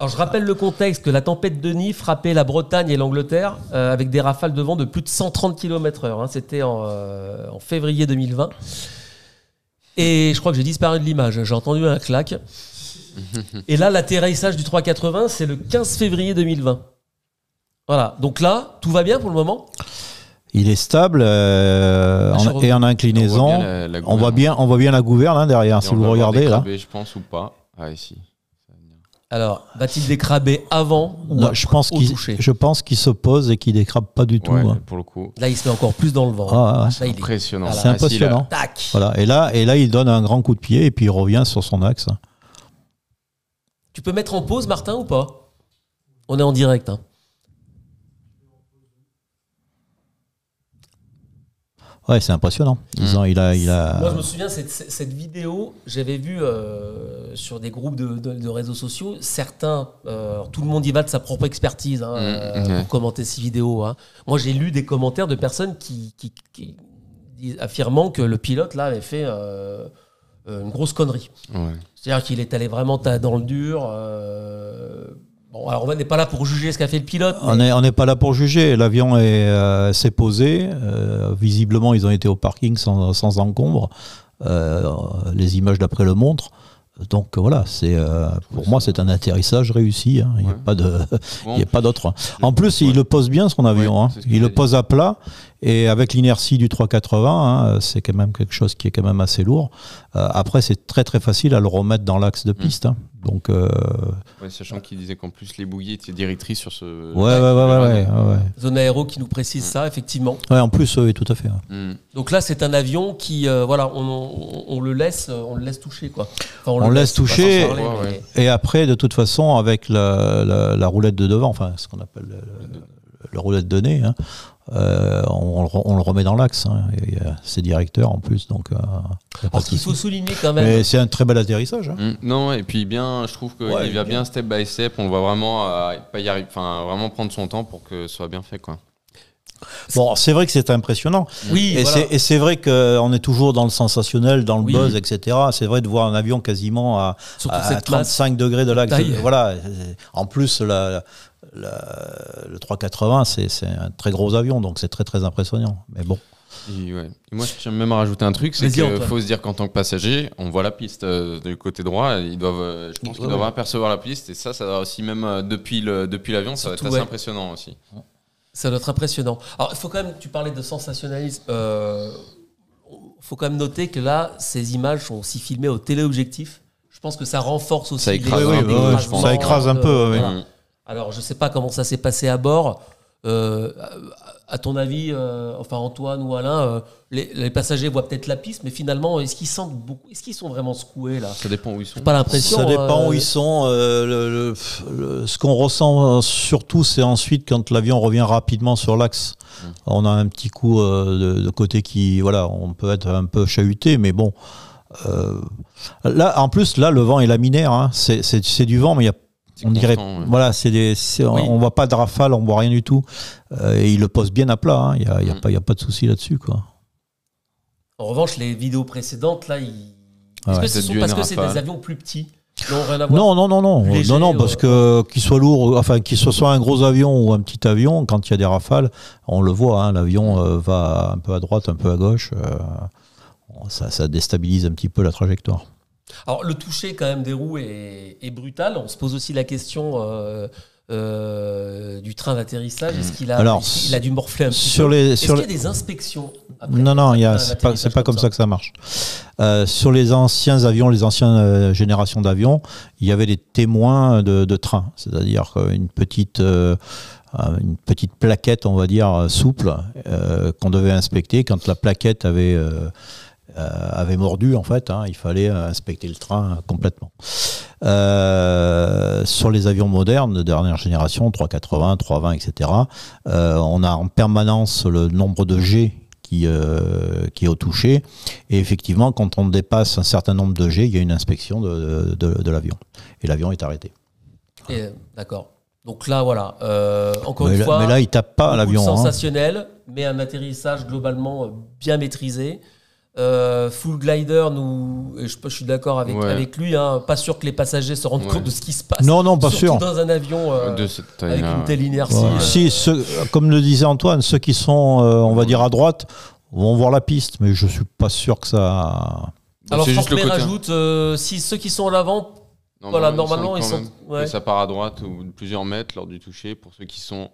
Alors je rappelle le contexte que la tempête Denis frappait la Bretagne et l'Angleterre avec des rafales de vent de plus de 130 km/h. Hein. C'était en février 2020. Et je crois que j'ai disparu de l'image. J'ai entendu un clac. Et là, l'atterrissage du 380, c'est le 15 février 2020. Voilà. Donc là, tout va bien pour le moment. Il est stable et en inclinaison. On voit bien la gouverne derrière. Si vous regardez là. Je pense ou pas. Ah ici. Alors, va-t-il décraber avant ou non, je pense qu'il se pose et qu'il décrabe pas du tout. Hein. Pour le coup. Là, il se met encore plus dans le vent. C'est impressionnant. Voilà. C'est impressionnant. Tac. Voilà. Et là, il donne un grand coup de pied et puis il revient sur son axe. Tu peux mettre en pause, Martin, ou pas? On est en direct. Hein. Ouais, c'est impressionnant. Moi, je me souviens, cette vidéo, j'avais vu sur des groupes de réseaux sociaux, certains, tout le monde y va de sa propre expertise pour commenter ces vidéos. Hein. Moi, j'ai lu des commentaires de personnes qui affirmant que le pilote là avait fait une grosse connerie. Ouais. C'est-à-dire qu'il est allé vraiment dans le dur. Bon, alors on n'est pas là pour juger ce qu'a fait le pilote. On n'est pas là pour juger. L'avion s'est posé. Visiblement, ils ont été au parking sans encombre. Les images d'après le montrent. Donc voilà, pour moi, c'est un atterrissage réussi. Hein. Il n'y a pas d'autre. En plus, il le pose bien, son avion. Hein. Il le pose à plat. Et avec l'inertie du 380, c'est quand même quelque chose qui est quand même assez lourd. Après, c'est très très facile à le remettre dans l'axe de piste. Hein. Donc, sachant qu'il disait qu'en plus les bouillies étaient directrices sur ce. Ouais. Zone aéro qui nous précise ça, effectivement. Ouais, en plus, oui, tout à fait. Ouais. Donc là, c'est un avion qui, on le laisse toucher, quoi. Enfin, on le laisse toucher. Et après, de toute façon, avec la roulette de devant, enfin, ce qu'on appelle le roulette de nez. Hein, on le remet dans l'axe. Hein, c'est directeur en plus. Donc, alors qu'il faut souligner quand même. Mais c'est un très bel atterrissage. Hein. Non, et puis je trouve qu'il va bien step by step. On va vraiment, vraiment prendre son temps pour que ce soit bien fait. Quoi. Bon, c'est vrai que c'est impressionnant. Oui, et voilà. c'est vrai qu'on est toujours dans le sensationnel, dans le Oui. buzz, etc. C'est vrai de voir un avion quasiment à Surtout cette 35 degrés de l'axe. taille. Voilà. En plus, le 380, c'est un très gros avion, donc c'est très très impressionnant. Mais bon. Et ouais. Et moi, je tiens même à rajouter un truc, c'est Vas-y, qu'il Antoine. faut se dire qu'en tant que passager, on voit la piste du côté droit. Ils doivent, je pense qu'ils doivent apercevoir la piste. Et ça va aussi, même depuis l'avion, ça va être Surtout, assez ouais. impressionnant aussi. Ça doit être impressionnant. Alors, il faut quand même, tu parlais de sensationnalisme. Faut quand même noter que là, ces images sont aussi filmées au téléobjectif. Je pense que ça renforce aussi Ça écrase un peu, ouais, l'écrasement ça écrase un peu, oui. voilà. Mm. Alors, je sais pas comment ça s'est passé à bord. À ton avis, enfin Antoine ou Alain, les passagers voient peut-être la piste, mais finalement, est-ce qu'ils sentent beaucoup, est-ce qu'ils sont vraiment secoués là? Ça dépend où ils sont. J'ai pas l'impression. Ça dépend où ils sont. Ce qu'on ressent surtout, c'est ensuite quand l'avion revient rapidement sur l'axe. On a un petit coup de côté qui, voilà, on peut être un peu chahuté, mais bon. Là, en plus, là, le vent est laminaire. Hein. C'est du vent, mais il y a. On dirait, constant, ouais. voilà, Oui. on voit pas de rafale, on voit rien du tout. Et il le pose bien à plat. Hein. Il y a pas de souci là-dessus, quoi. En revanche, les vidéos précédentes, là, Ah est-ce ouais. que ce C'est sont du parce que c'est Rafale. des avions plus petits? Non, rien à voir. Non, Plus léger, non, parce que qu'il soit lourd, enfin qu'il soit un gros avion ou un petit avion, quand il y a des rafales, on le voit, hein, l'avion va un peu à droite, un peu à gauche, ça déstabilise un petit peu la trajectoire. Alors, le toucher quand même des roues est brutal. On se pose aussi la question du train d'atterrissage. Est-ce qu'il a, Alors, il a dû morfler un petit sur peu? les- Est-ce sur qu'il y a les- des inspections après Non, un c'est atterrissage pas comme ça que ça marche. Sur les anciens avions, les anciennes générations d'avions, il y avait des témoins de train, c'est-à-dire une petite plaquette, on va dire, souple, qu'on devait inspecter. Quand la plaquette avait mordu, en fait, hein, il fallait inspecter le train complètement. Sur les avions modernes de dernière génération, 380, 320, etc., on a en permanence le nombre de G qui est au toucher. Et effectivement, quand on dépasse un certain nombre de G, il y a une inspection de l'avion. Et l'avion est arrêté. D'accord. Donc là, voilà. Encore Mais une là, fois, mais là, il tape pas beaucoup de l'avion. Hein. sensationnel, mais un atterrissage globalement bien maîtrisé. Full glider, je suis d'accord avec lui. Hein, pas sûr que les passagers se rendent compte de ce qui se passe. Non, pas Surtout sûr. dans un avion De cette avec taille-là, une telle inertie. Ouais. Si, comme le disait Antoine, ceux qui sont, on va dire, à droite, vont voir la piste, mais je suis pas sûr que ça. Alors c'est juste Franck le May côté. rajoute, si ceux qui sont à l'avant, voilà, normalement ils sont. Ouais. Ça part à droite ou de plusieurs mètres lors du toucher. Pour ceux qui sont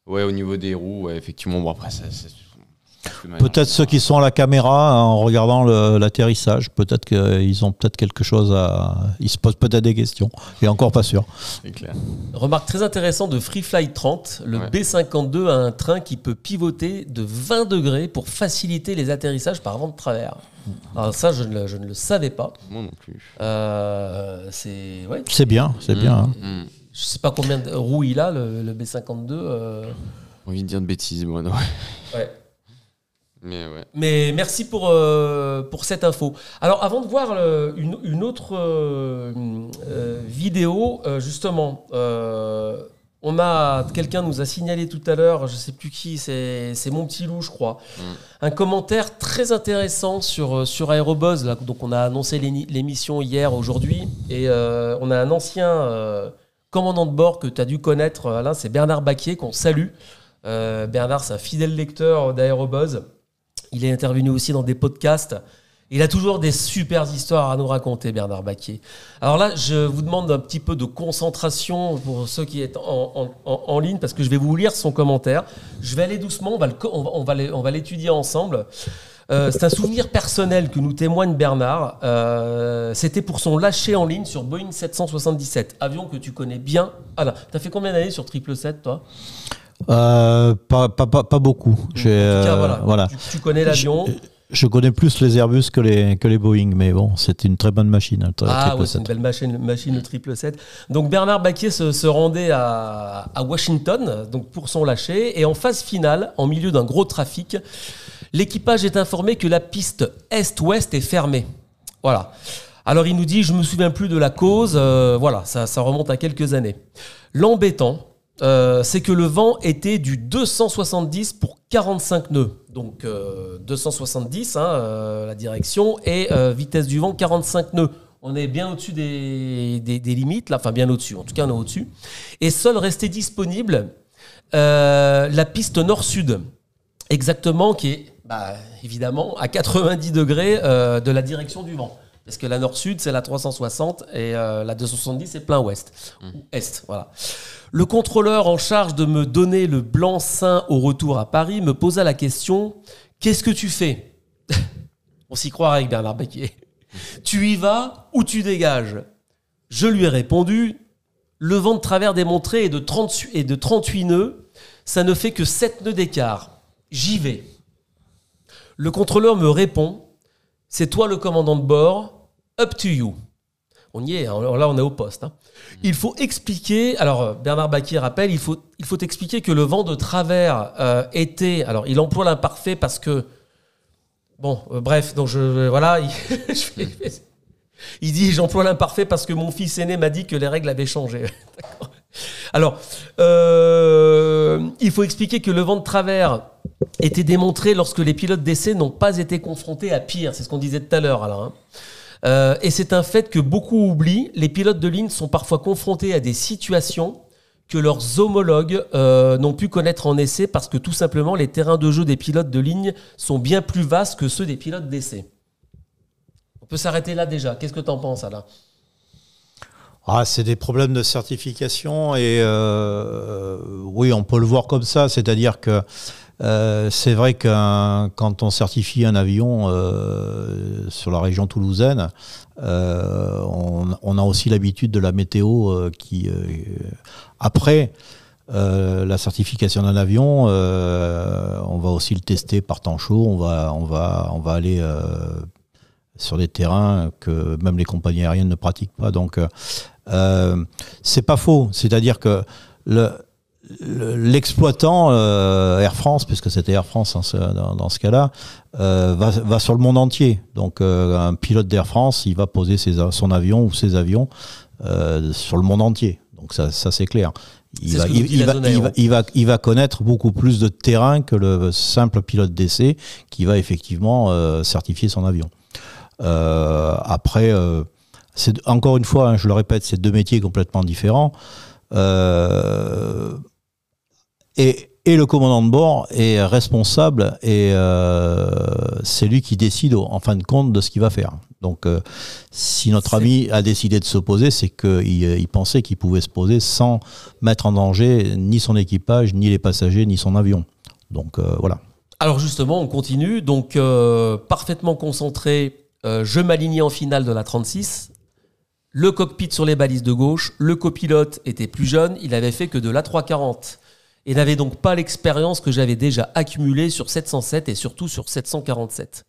au niveau des roues, effectivement. Bon, après, Peut-être ceux qui sont à la caméra en regardant l'atterrissage, peut-être qu'ils ont peut-être quelque chose ils se posent peut-être des questions. Et encore pas sûr. C'est clair. Remarque très intéressante de Freefly 30, le B52 a un train qui peut pivoter de 20 degrés pour faciliter les atterrissages par vent de travers. Alors ça, je ne le savais pas. Moi non plus. C'est C'est bien, c'est bien. Hein. Je sais pas combien de roues il a, le B52. J'ai envie de dire de bêtises, moi. Non. Ouais. Mais ouais. Mais merci pour cette info. Alors, avant de voir une autre vidéo, justement, quelqu'un nous a signalé tout à l'heure, je sais plus qui, c'est mon petit loup, je crois, un commentaire très intéressant sur Aérobuzz. Là, donc, on a annoncé l'émission hier, aujourd'hui, et on a un ancien commandant de bord que tu as dû connaître, Alain, c'est Bernard Baquier, qu'on salue. Bernard, c'est un fidèle lecteur d'Aérobuzz. Il est intervenu aussi dans des podcasts. Il a toujours des super histoires à nous raconter, Bernard Baquier. Alors là, je vous demande un petit peu de concentration pour ceux qui sont en ligne, parce que je vais vous lire son commentaire. Je vais aller doucement, on va l'étudier ensemble. C'est un souvenir personnel que nous témoigne Bernard. C'était pour son lâcher en ligne sur Boeing 777, avion que tu connais bien. Alain, tu as fait combien d'années sur 777, toi ? Pas beaucoup. En tout cas, voilà. Tu connais l'avion. Je connais plus les Airbus que les Boeing, mais bon, c'est une très bonne machine. C'est une belle machine le 777. Donc Bernard Baquier se rendait à Washington donc pour son lâcher, et en phase finale, en milieu d'un gros trafic, l'équipage est informé que la piste est-ouest est fermée. Voilà. Alors il nous dit, je me souviens plus de la cause, voilà, ça remonte à quelques années. L'embêtant, c'est que le vent était du 270 pour 45 nœuds. Donc 270, la direction, et vitesse du vent 45 nœuds. On est bien au-dessus des limites, là, enfin bien au-dessus, en tout cas on est au-dessus. Et seul restait disponible la piste nord-sud, exactement, qui est évidemment à 90 degrés de la direction du vent. Parce que la nord-sud, c'est la 360 et la 270, c'est plein ouest. Ou est, voilà. Le contrôleur en charge de me donner le blanc-seing au retour à Paris me posa la question « Qu'est-ce que tu fais ?» On s'y croirait avec Bernard Baquier. « Tu y vas ou tu dégages ?» Je lui ai répondu « Le vent de travers démontré est de 38 nœuds. Ça ne fait que 7 nœuds d'écart. J'y vais. » Le contrôleur me répond « C'est toi le commandant de bord. Up to you. » On y est, hein. Là on est au poste. Hein. Il faut expliquer, alors Bernard Baquier rappelle, il faut expliquer que le vent de travers était, alors il emploie l'imparfait parce que, bon, bref, donc voilà, il dit j'emploie l'imparfait parce que mon fils aîné m'a dit que les règles avaient changé. D'accord. Alors, il faut expliquer que le vent de travers était démontré lorsque les pilotes d'essai n'ont pas été confrontés à pire, c'est ce qu'on disait tout à l'heure, Alain. Et c'est un fait que beaucoup oublient. Les pilotes de ligne sont parfois confrontés à des situations que leurs homologues n'ont pu connaître en essai parce que tout simplement les terrains de jeu des pilotes de ligne sont bien plus vastes que ceux des pilotes d'essai. On peut s'arrêter là déjà. Qu'est-ce que tu en penses, Alain ? C'est des problèmes de certification et oui, on peut le voir comme ça. C'est-à-dire que c'est vrai que quand on certifie un avion sur la région toulousaine, on a aussi l'habitude de la météo qui... Après la certification d'un avion, on va aussi le tester par temps chaud, on va aller sur des terrains que même les compagnies aériennes ne pratiquent pas. Donc c'est pas faux, c'est-à-dire que l'exploitant Air France, puisque c'était Air France dans ce cas-là, va sur le monde entier. Donc un pilote d'Air France, il va poser son avion ou ses avions sur le monde entier. Donc ça c'est clair. Il va connaître beaucoup plus de terrain que le simple pilote d'essai qui va effectivement certifier son avion. Après, encore une fois, je le répète, c'est deux métiers complètement différents. Et le commandant de bord est responsable et c'est lui qui décide en fin de compte de ce qu'il va faire. Donc si notre ami a décidé de s'opposer, c'est qu'il pensait qu'il pouvait se poser sans mettre en danger ni son équipage, ni les passagers, ni son avion. Donc voilà. Alors justement, on continue. Donc parfaitement concentré, je m'alignais en finale de la 36. Le cockpit sur les balises de gauche. Le copilote était plus jeune, il avait fait que de l'A340. Et n'avait donc pas l'expérience que j'avais déjà accumulée sur 707 et surtout sur 747.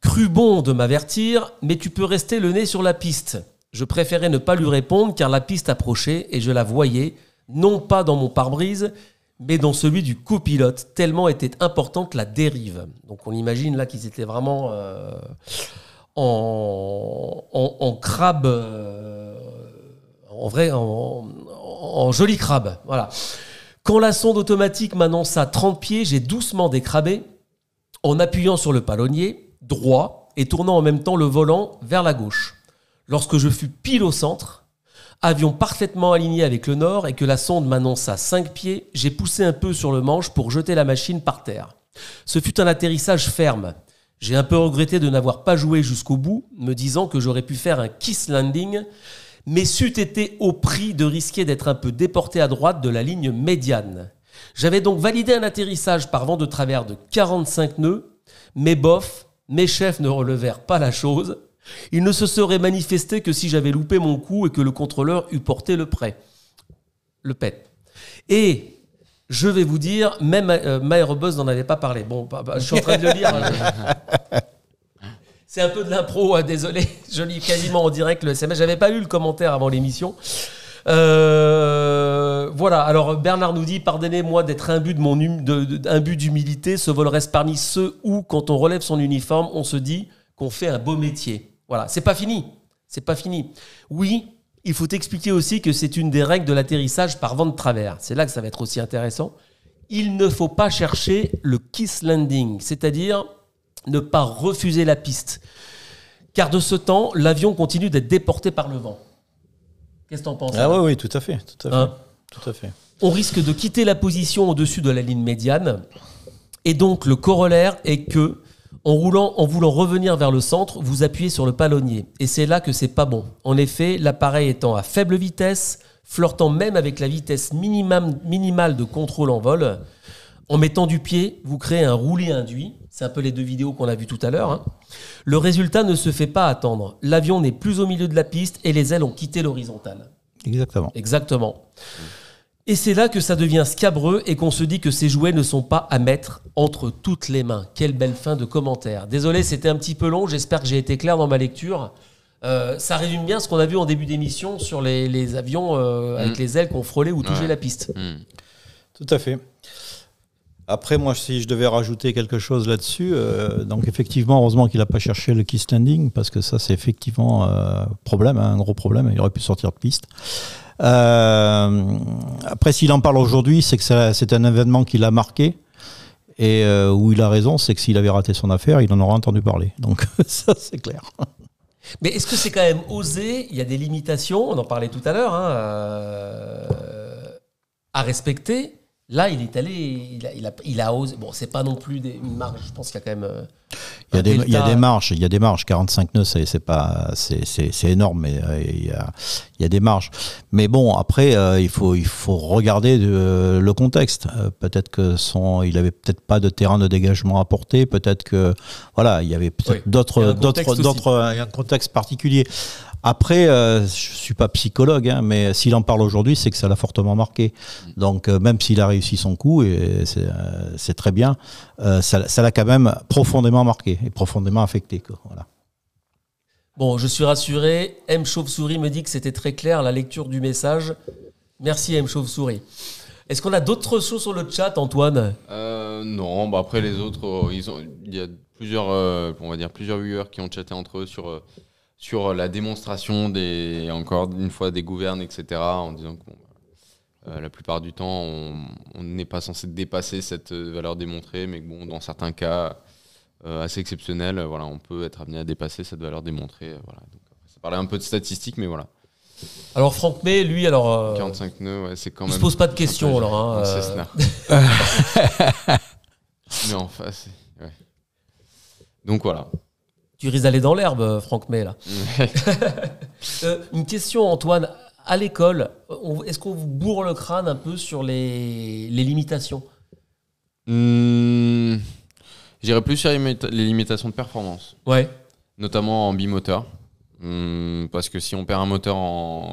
Cru bon de m'avertir, mais tu peux rester le nez sur la piste. Je préférais ne pas lui répondre car la piste approchait et je la voyais, non pas dans mon pare-brise, mais dans celui du copilote, tellement était importante la dérive. Donc on imagine là qu'ils étaient vraiment en crabe, en joli crabe, voilà. Quand la sonde automatique m'annonça 30 pieds, j'ai doucement décrabé en appuyant sur le palonnier droit et tournant en même temps le volant vers la gauche. Lorsque je fus pile au centre, avion parfaitement aligné avec le nord et que la sonde m'annonça 5 pieds, j'ai poussé un peu sur le manche pour jeter la machine par terre. Ce fut un atterrissage ferme. J'ai un peu regretté de n'avoir pas joué jusqu'au bout, me disant que j'aurais pu faire un kiss landing, mais c'eût été au prix de risquer d'être un peu déporté à droite de la ligne médiane. J'avais donc validé un atterrissage par vent de travers de 45 nœuds, mais bof, mes chefs ne relevèrent pas la chose. Ils ne se seraient manifestés que si j'avais loupé mon coup et que le contrôleur eût porté le PET. Et je vais vous dire, même MyAirBuzz n'en avait pas parlé. Bon, je suis en train de le lire. C'est un peu de l'impro, désolé, je lis quasiment en direct le SMS. J'avais pas lu le commentaire avant l'émission. Voilà, alors Bernard nous dit « Pardonnez-moi d'être imbu d'humilité. Ce vol reste parmi ceux où, quand on relève son uniforme, on se dit qu'on fait un beau métier. » Voilà, c'est pas fini. Oui, Il faut expliquer aussi que c'est une des règles de l'atterrissage par vent de travers. C'est là que ça va être aussi intéressant. Il ne faut pas chercher le kiss landing, c'est-à-dire ne pas refuser la piste. Car de ce temps, l'avion continue d'être déporté par le vent. Qu'est-ce que tu en penses? Oui, tout à fait. Tout à fait. On risque de quitter la position au-dessus de la ligne médiane. Et donc, le corollaire est que, en voulant revenir vers le centre, vous appuyez sur le palonnier. Et c'est là que c'est pas bon. En effet, l'appareil étant à faible vitesse, flirtant même avec la vitesse minimale de contrôle en vol, en mettant du pied, vous créez un roulis induit. C'est un peu les 2 vidéos qu'on a vues tout à l'heure. Hein. Le résultat ne se fait pas attendre. L'avion n'est plus au milieu de la piste et les ailes ont quitté l'horizontale. Exactement. Et c'est là que ça devient scabreux et qu'on se dit que ces jouets ne sont pas à mettre entre toutes les mains. Quelle belle fin de commentaire. Désolé, c'était un petit peu long. J'espère que j'ai été clair dans ma lecture. Ça résume bien ce qu'on a vu en début d'émission sur les avions avec les ailes qui ont frôlé ou touché la piste. Tout à fait. Après, moi, si je devais rajouter quelque chose là-dessus, donc effectivement, heureusement qu'il n'a pas cherché le kiss landing, parce que ça, c'est effectivement problème, un gros problème. Il aurait pu sortir de piste. Après, s'il en parle aujourd'hui, c'est que c'est un événement qui l'a marqué. Et où il a raison, c'est que s'il avait raté son affaire, il en aurait entendu parler. Donc ça, c'est clair. Mais est-ce que c'est quand même osé? Il y a des limitations, on en parlait tout à l'heure, à respecter. Là, il est allé, il a osé. Bon, c'est pas non plus une marge. Je pense qu'il y a quand même. Il y a des marges. 45 nœuds, c'est énorme, mais il y a des marges. Mais bon, après, il faut regarder le contexte. Peut-être que il avait peut-être pas de terrain de dégagement à porter. Peut-être que voilà, il y avait peut-être un contexte particulier. Après, je suis pas psychologue, hein, mais s'il en parle aujourd'hui, c'est que ça l'a fortement marqué. Donc, même s'il a réussi son coup, et c'est très bien, ça l'a quand même profondément marqué et profondément affecté, quoi. Voilà. Bon, je suis rassuré. M. Chauve-souris me dit que c'était très clair, la lecture du message. Merci, M. Chauve-souris. Est-ce qu'on a d'autres choses sur le chat, Antoine? Non, après les autres, il y a plusieurs viewers qui ont chatté entre eux sur la démonstration encore une fois des gouvernes, etc., en disant que la plupart du temps, on n'est pas censé dépasser cette valeur démontrée, mais que bon, dans certains cas assez exceptionnels, voilà, on peut être amené à dépasser cette valeur démontrée. Voilà. Donc, ça parlait un peu de statistiques, mais voilà. Alors Franck May, lui, 45 nœuds, ouais, c'est quand même... Il se pose pas de questions, alors. Mais en face, ouais. Donc voilà. Tu risques d'aller dans l'herbe, Franck May, là. Une question, Antoine. À l'école, est-ce qu'on vous bourre le crâne un peu sur les limitations? J'irais plus sur les limitations de performance. Ouais. Notamment en bimoteur. Parce que si on perd un moteur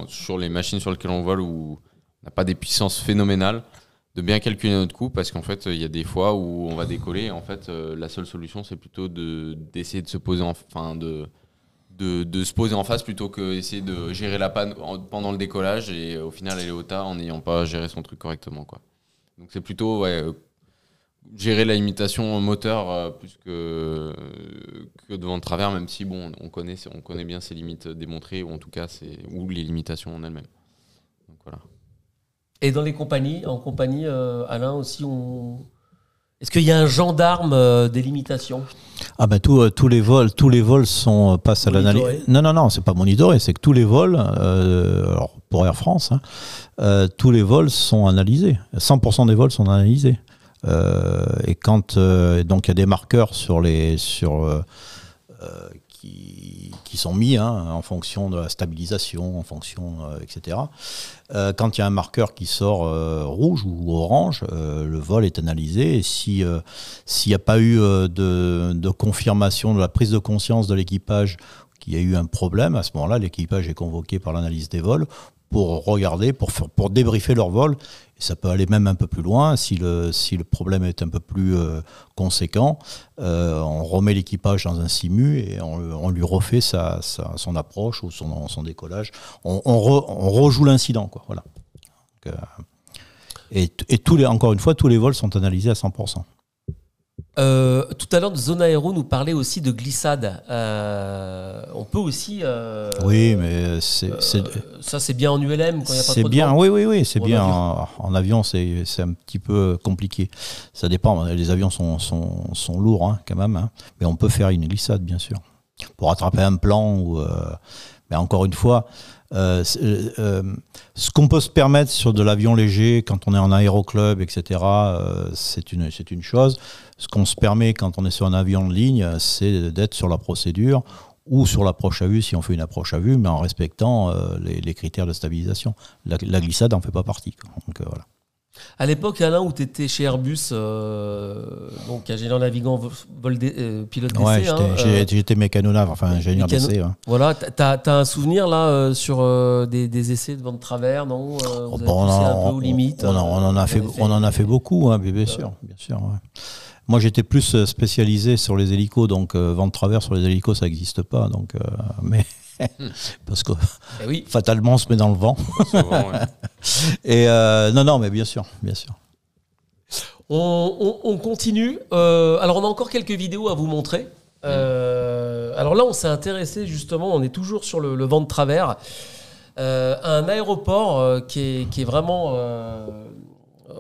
sur les machines sur lesquelles on vole où on n'a pas des puissances phénoménales, de bien calculer notre coût, parce qu'en fait, il y a des fois où on va décoller. Et en fait, la seule solution, c'est plutôt d'essayer de se poser de se poser en face plutôt que essayer de gérer la panne pendant le décollage et au final aller au tas en n'ayant pas géré son truc correctement, quoi. Donc c'est plutôt gérer la limitation moteur plus que devant de travers, même si bon, on connaît bien ses limites démontrées, ou en tout cas ou les limitations en elles-mêmes. Donc voilà. Et dans les compagnies, Alain aussi, est-ce qu'il y a un gendarme des limitations? Ah ben tous les vols passent à l'analyse. Non, c'est pas monitoré, c'est que tous les vols, alors pour Air France, tous les vols sont analysés. 100% des vols sont analysés. Et quand donc il y a des marqueurs qui sont mis en fonction de la stabilisation, en fonction etc. Quand il y a un marqueur qui sort rouge ou orange, le vol est analysé. Et s'il n'y a pas eu de confirmation de la prise de conscience de l'équipage qu'il y a eu un problème, à ce moment-là, l'équipage est convoqué par l'analyse des vols pour regarder, pour débriefer leur vol. Et ça peut aller même un peu plus loin. Si le problème est un peu plus conséquent, on remet l'équipage dans un simu et on lui refait son approche ou son décollage. On rejoue l'incident, quoi. Voilà. Donc, et encore une fois, tous les vols sont analysés à 100%. Tout à l'heure, Zone Aéro nous parlait aussi de glissade. On peut aussi. Oui, mais ça, c'est bien en ULM quand il n'y a pas trop de bien. vent. Oui, c'est En bien. avion. En avion, c'est un petit peu compliqué. Ça dépend. Les avions sont lourds hein, quand même, hein. Mais on peut faire une glissade, bien sûr, pour attraper un plan. Mais encore une fois. Ce qu'on peut se permettre sur de l'avion léger quand on est en aéroclub, etc., c'est une chose. Ce qu'on se permet quand on est sur un avion de ligne, c'est d'être sur la procédure ou sur l'approche à vue si on fait une approche à vue, mais en respectant les critères de stabilisation. La glissade n'en fait pas partie, quoi. Donc, voilà. À l'époque, Alain, où tu étais chez Airbus, donc ingénieur navigant, pilote d'essai. Ouais, j'étais mécanonave, enfin ingénieur d'essai. Ouais. Voilà, t'as un souvenir là sur des essais de vent de travers, non vous avez poussé un peu aux limites. On en a fait beaucoup, hein, bien sûr. Ouais. Moi, j'étais plus spécialisé sur les hélicos, donc vent de travers sur les hélicos, ça n'existe pas. Donc, mais parce que oui. Fatalement, on se met dans le vent. Souvent, ouais. Et non, mais bien sûr. On continue. Alors, on a encore quelques vidéos à vous montrer. Alors là, on s'est intéressé justement, on est toujours sur le vent de travers, à un aéroport qui est vraiment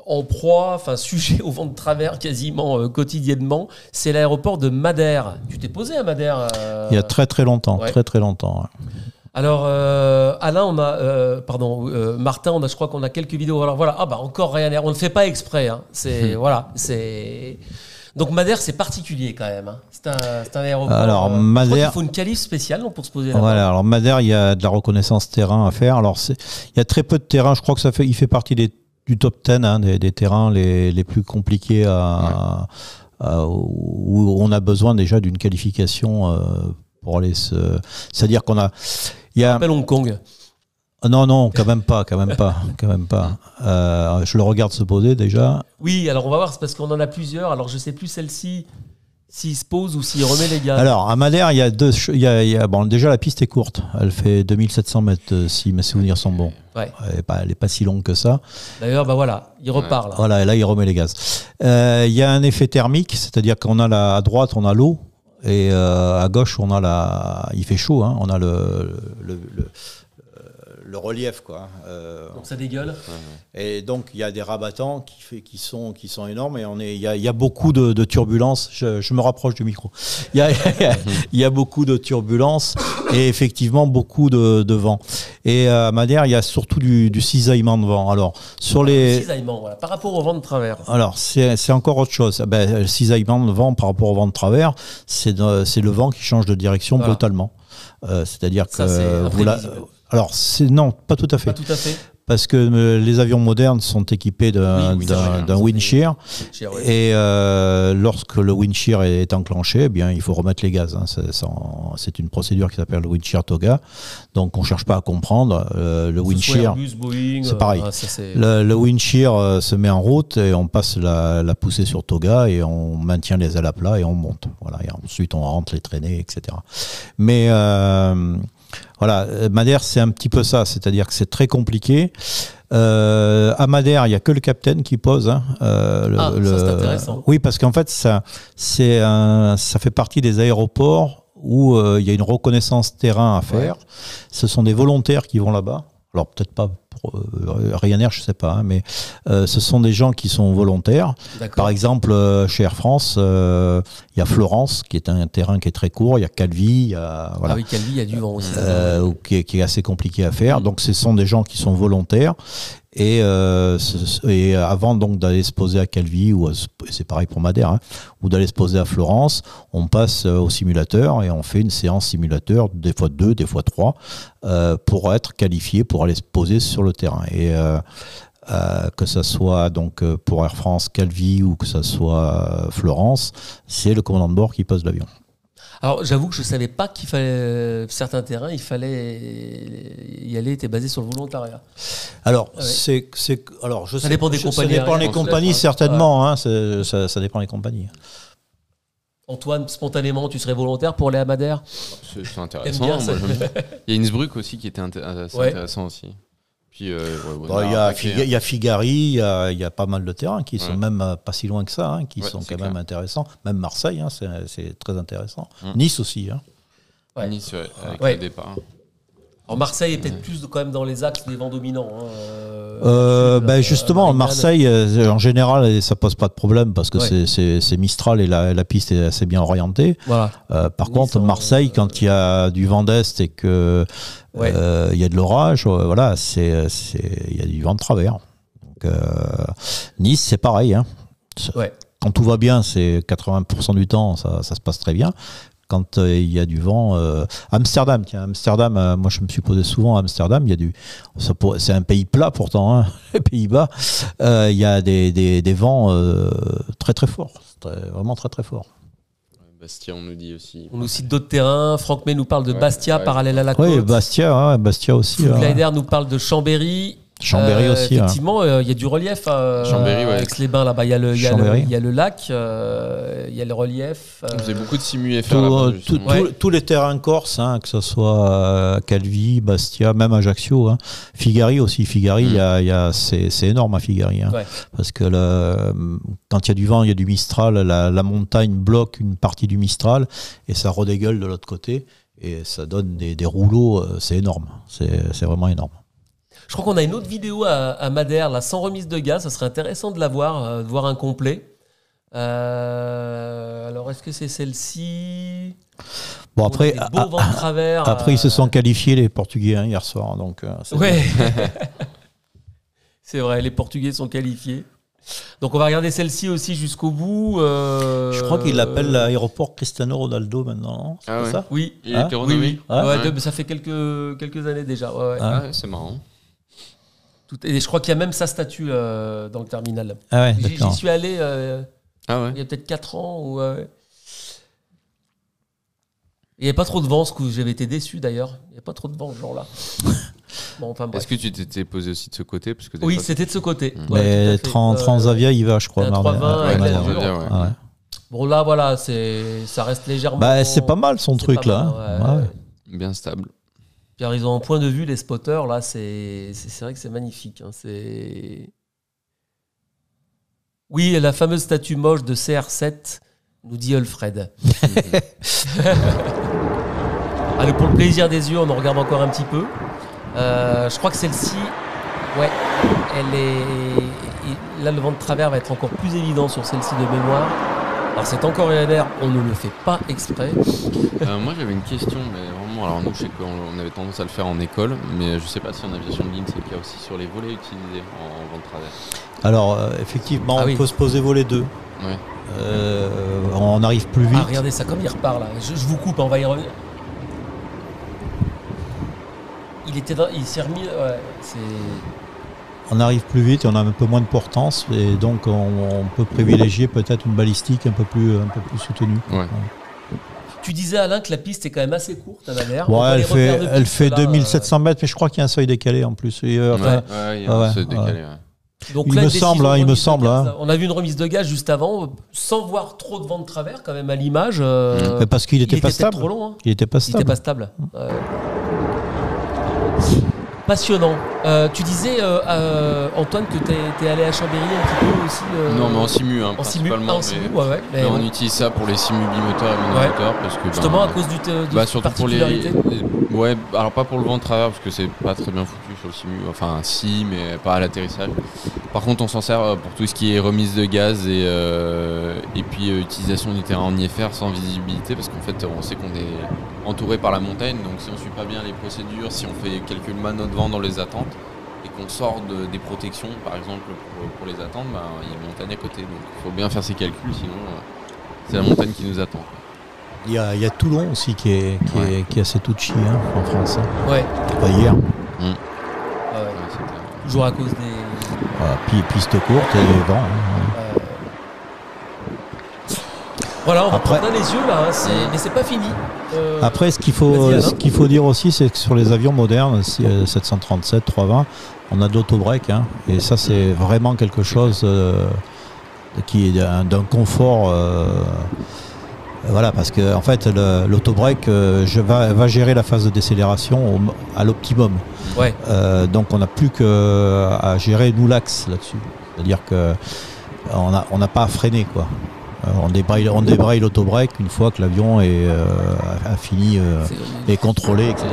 en proie, enfin sujet au vent de travers quasiment quotidiennement. C'est l'aéroport de Madère. Tu t'es posé à Madère Il y a très longtemps, ouais. très longtemps. Ouais. Alors, Alain, Martin, je crois qu'on a quelques vidéos. Alors voilà, encore Ryanair. On ne le fait pas exprès. Hein. Donc Madère, c'est particulier quand même. Hein. C'est un aéroport. Alors Madère, il faut une qualif spéciale pour se poser là-bas. Voilà. Alors Madère, il y a de la reconnaissance terrain à faire. Alors il y a très peu de terrain. Je crois que il fait partie du top 10 hein, des terrains les plus compliqués où on a besoin déjà d'une qualification pour aller c'est-à-dire qu'on a. Il y a Hong Kong. Non, quand même pas. Je le regarde se poser déjà. Oui, alors on va voir, c'est parce qu'on en a plusieurs. Alors je sais plus celle-ci, s'il se pose ou s'il remet les gars. Alors à Madère, il y a déjà la piste est courte. Elle fait 2700 mètres si mes souvenirs sont bons. Ouais. Elle n'est pas si longue que ça. D'ailleurs, voilà, il repart là. Voilà, et là il remet les gaz. Il y a un effet thermique, c'est-à-dire qu'on a à droite on a l'eau. Et à gauche, on a il fait chaud, hein, on a le relief, quoi. Donc ça dégueule. Et donc il y a des rabattants qui sont énormes et il y a beaucoup de turbulences. Je me rapproche du micro. Il y a beaucoup de turbulences et effectivement beaucoup de vent. Et à Madère, il y a surtout du cisaillement de vent. Alors sur les cisaillement, voilà, par rapport au vent de travers. Alors c'est encore autre chose. Le cisaillement de vent par rapport au vent de travers, c'est le vent qui change de direction brutalement. C'est-à-dire ça, que alors, non, pas tout à fait. Pas tout à fait. Parce que les avions modernes sont équipés d'un wind shear. Et lorsque le wind shear est enclenché, eh bien, il faut remettre les gaz. Hein. C'est une procédure qui s'appelle le wind shear TOGA. Donc, on ne cherche pas à comprendre. Le wind shear, c'est pareil. Le wind shear se met en route et on passe la poussée sur TOGA et on maintient les ailes à plat et on monte. Voilà. Et ensuite, on rentre les traînées, etc. Mais voilà, Madère, c'est un petit peu ça, c'est-à-dire que c'est très compliqué. À Madère, il n'y a que le capitaine qui pose. Hein, ça c'est intéressant. Oui, parce qu'en fait, ça fait partie des aéroports où il y a une reconnaissance terrain à faire. Ouais. Ce sont des volontaires qui vont là-bas. Alors peut-être pas pour Ryanair, je ne sais pas, hein, mais ce sont des gens qui sont volontaires. Par exemple, chez Air France, il y a Florence, qui est un terrain qui est très court, il y a Calvi, voilà. Ah oui, Calvi, il y a du vent aussi. Qui est assez compliqué à faire. Donc ce sont des gens qui sont volontaires. Et avant donc d'aller se poser à Calvi, ou c'est pareil pour Madère, hein, ou d'aller se poser à Florence, on passe au simulateur et on fait une séance simulateur, des fois 2, des fois 3, pour être qualifié pour aller se poser sur le terrain. Et que ça soit donc pour Air France Calvi ou que ça soit Florence, c'est le commandant de bord qui pose l'avion. Alors, j'avoue que je ne savais pas qu'il fallait certains terrains, il fallait y aller, était basé sur le volontariat. Alors, ouais. Alors, ça dépend des compagnies. Ça dépend des compagnies, certainement. Ouais. Hein, ça dépend des compagnies. Antoine, spontanément, tu serais volontaire pour aller à Madère ? C'est intéressant. Moi, il y a Innsbruck aussi qui était assez intéressant aussi. Puis, Il y a Figari, il y a pas mal de terrains qui sont même pas si loin que ça, hein, qui sont quand même intéressants. Même Marseille, hein, c'est très intéressant. Nice aussi. Hein. Ouais. Nice, avec le départ. Alors Marseille est peut-être plus quand même dans les axes des vents dominants. Hein, justement, Marseille, en général, ça pose pas de problème parce que c'est Mistral et la piste est assez bien orientée. Voilà. Par contre, Marseille, quand il y a du vent d'est et que il y a de l'orage, voilà, il y a du vent de travers. Donc, Nice, c'est pareil. Hein. Quand tout va bien, c'est 80% du temps, ça se passe très bien. Quand il y a du vent, Amsterdam, moi je me suis posé souvent à Amsterdam, c'est un pays plat pourtant, hein, les Pays-Bas, il y a des vents très très forts, vraiment très très forts. Bastia, on nous dit aussi. On nous cite d'autres terrains. Franck May nous parle de Bastia, parallèle à la côte. Oui, Bastia aussi. Glider nous parle de Chambéry. Chambéry aussi. Effectivement, il y a du relief Chambéry, Aix-les-Bains, là-bas. Il y a le lac, il y a le relief. Vous avez beaucoup de simu FR là-bas. Tous les terrains corses, hein, que ce soit Calvi, Bastia, même Ajaccio. Hein. Figari aussi. Figari, c'est énorme à Figari. Hein, parce que quand il y a du vent, il y a du Mistral. La montagne bloque une partie du Mistral et ça redégueule de l'autre côté. Et ça donne des rouleaux. C'est énorme. C'est vraiment énorme. Je crois qu'on a une autre vidéo à Madère, là, sans remise de gaz. Ça serait intéressant de la voir, de voir un complet. Alors, est-ce que c'est celle-ci? Bon, après, beaux vents de travers, après ils se sont qualifiés, les Portugais, hein, hier soir. Donc, c'est vrai, les Portugais sont qualifiés. Donc, on va regarder celle-ci aussi jusqu'au bout. Je crois qu'ils l'appellent l'aéroport Cristiano Ronaldo maintenant. C'est ça? Oui. Il a été renommé. Ça fait quelques années déjà. C'est marrant. Et je crois qu'il y a même sa statue dans le terminal. J'y suis allé il y a peut-être 4 ans. Il n'y avait pas trop de vent, ce coup. J'avais été déçu d'ailleurs. Il n'y a pas trop de vent ce jour-là. Bon, enfin, est-ce que tu t'étais posé aussi de ce côté? Parce que oui, c'était de ce côté. Mais Transavia, il va, je crois. 320. Bon, là, voilà, ça reste légèrement. C'est pas mal son truc là. Bien stable. Ils ont un point de vue, les spotters, là, c'est vrai que c'est magnifique. Hein, oui, la fameuse statue moche de CR7, nous dit Alfred. Allez, pour le plaisir des yeux, on en regarde encore un petit peu. Je crois que celle-ci, elle est... Là, le vent de travers va être encore plus évident sur celle-ci de mémoire. Alors c'est encore l'air, on ne le fait pas exprès. Moi j'avais une question, mais vraiment, alors nous je sais qu'on avait tendance à le faire en école, mais je sais pas si en aviation de ligne c'est le cas aussi sur les volets utilisés en vent de travers. Alors effectivement, on peut se poser volet 2. On arrive plus vite. Regardez ça comme il repart là, je vous coupe, on va y revenir. Il s'est remis, on arrive plus vite et on a un peu moins de portance et donc on peut privilégier peut-être une balistique un peu plus soutenue. Tu disais Alain que la piste est quand même assez courte à Madère. Elle fait 2700 mètres, mais je crois qu'il y a un seuil décalé en plus. Il y a un seuil décalé. Donc il là, me semble. On a vu une remise de gaz juste avant, sans voir trop de vent de travers quand même à l'image. Parce qu'il n'était pas stable. Trop long, hein. Il n'était pas stable. Passionnant. Tu disais, Antoine, que tu es allé à Chambéry un petit peu aussi. Non, mais en simu, principalement. Mais on utilise ça pour les simus bimoteurs et monomoteurs. Parce que, justement, à cause du surtout pour les. Alors pas pour le vent de travers, parce que c'est pas très bien foutu sur le simu. Enfin, si, mais pas à l'atterrissage. Par contre, on s'en sert pour tout ce qui est remise de gaz et puis utilisation du terrain en IFR sans visibilité, parce qu'en fait, on sait qu'on est entouré par la montagne. Donc, si on suit pas bien les procédures, si on fait quelques manœuvres de vent dans les attentes et qu'on sort des protections, par exemple pour les attentes, il y a une montagne à côté, donc il faut bien faire ses calculs, sinon c'est la montagne qui nous attend. Il y a Toulon aussi qui est assez touchy en France. Pas hier. Toujours à cause des pistes courtes et les vents. Voilà, on va prendre les yeux là, mais c'est pas fini. Après, ce qu'il faut dire aussi, c'est que sur les avions modernes, 737, 320, on a de l'auto-break, et ça c'est vraiment quelque chose qui est d'un confort Voilà, parce que en fait, l'autobreak va gérer la phase de décélération à l'optimum. Ouais. Donc on n'a plus qu'à gérer nous l'axe là-dessus. C'est-à-dire qu'on n'a pas à freiner, quoi. On débraye l'autobreak une fois que l'avion a fini est contrôlé, etc.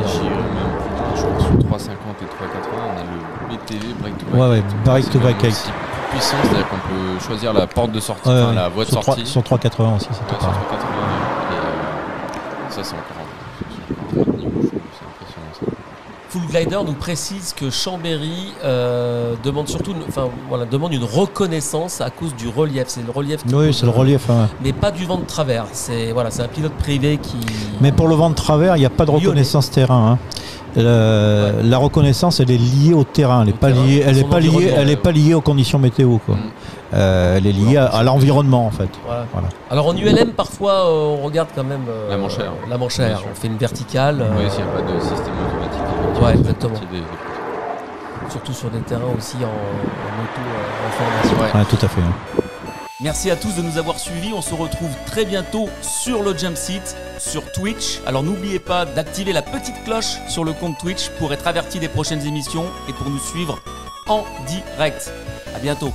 Je crois que sur 350 et 380, on a le BTV break to break. Ouais, break to break. C'est plus puissant, c'est-à-dire qu'on peut choisir la porte de sortie, la voie de sortie. Sur 380 aussi, c'était sur 380. Et ça, c'est encore un niveau, je trouve, c'est impressionnant ça. Full Glider nous précise que Chambéry demande une reconnaissance à cause du relief. C'est le relief. Oui, c'est le relief. Hein. Mais pas du vent de travers. C'est un pilote privé qui. Mais pour le vent de travers, il n'y a pas de reconnaissance terrain. Hein. La reconnaissance, elle est liée au terrain. Elle n'est pas liée aux conditions météo, quoi. Elle est liée à l'environnement, en fait. Voilà. Alors en ULM, parfois, on regarde quand même la manchère. On fait une verticale. Oui, s'il n'y a pas de système automatique. Ouais, exactement. Surtout sur des terrains aussi en auto, en formation. Ouais, tout à fait. Hein. Merci à tous de nous avoir suivis. On se retrouve très bientôt sur le Jump Seat, sur Twitch. Alors n'oubliez pas d'activer la petite cloche sur le compte Twitch pour être averti des prochaines émissions et pour nous suivre en direct. À bientôt.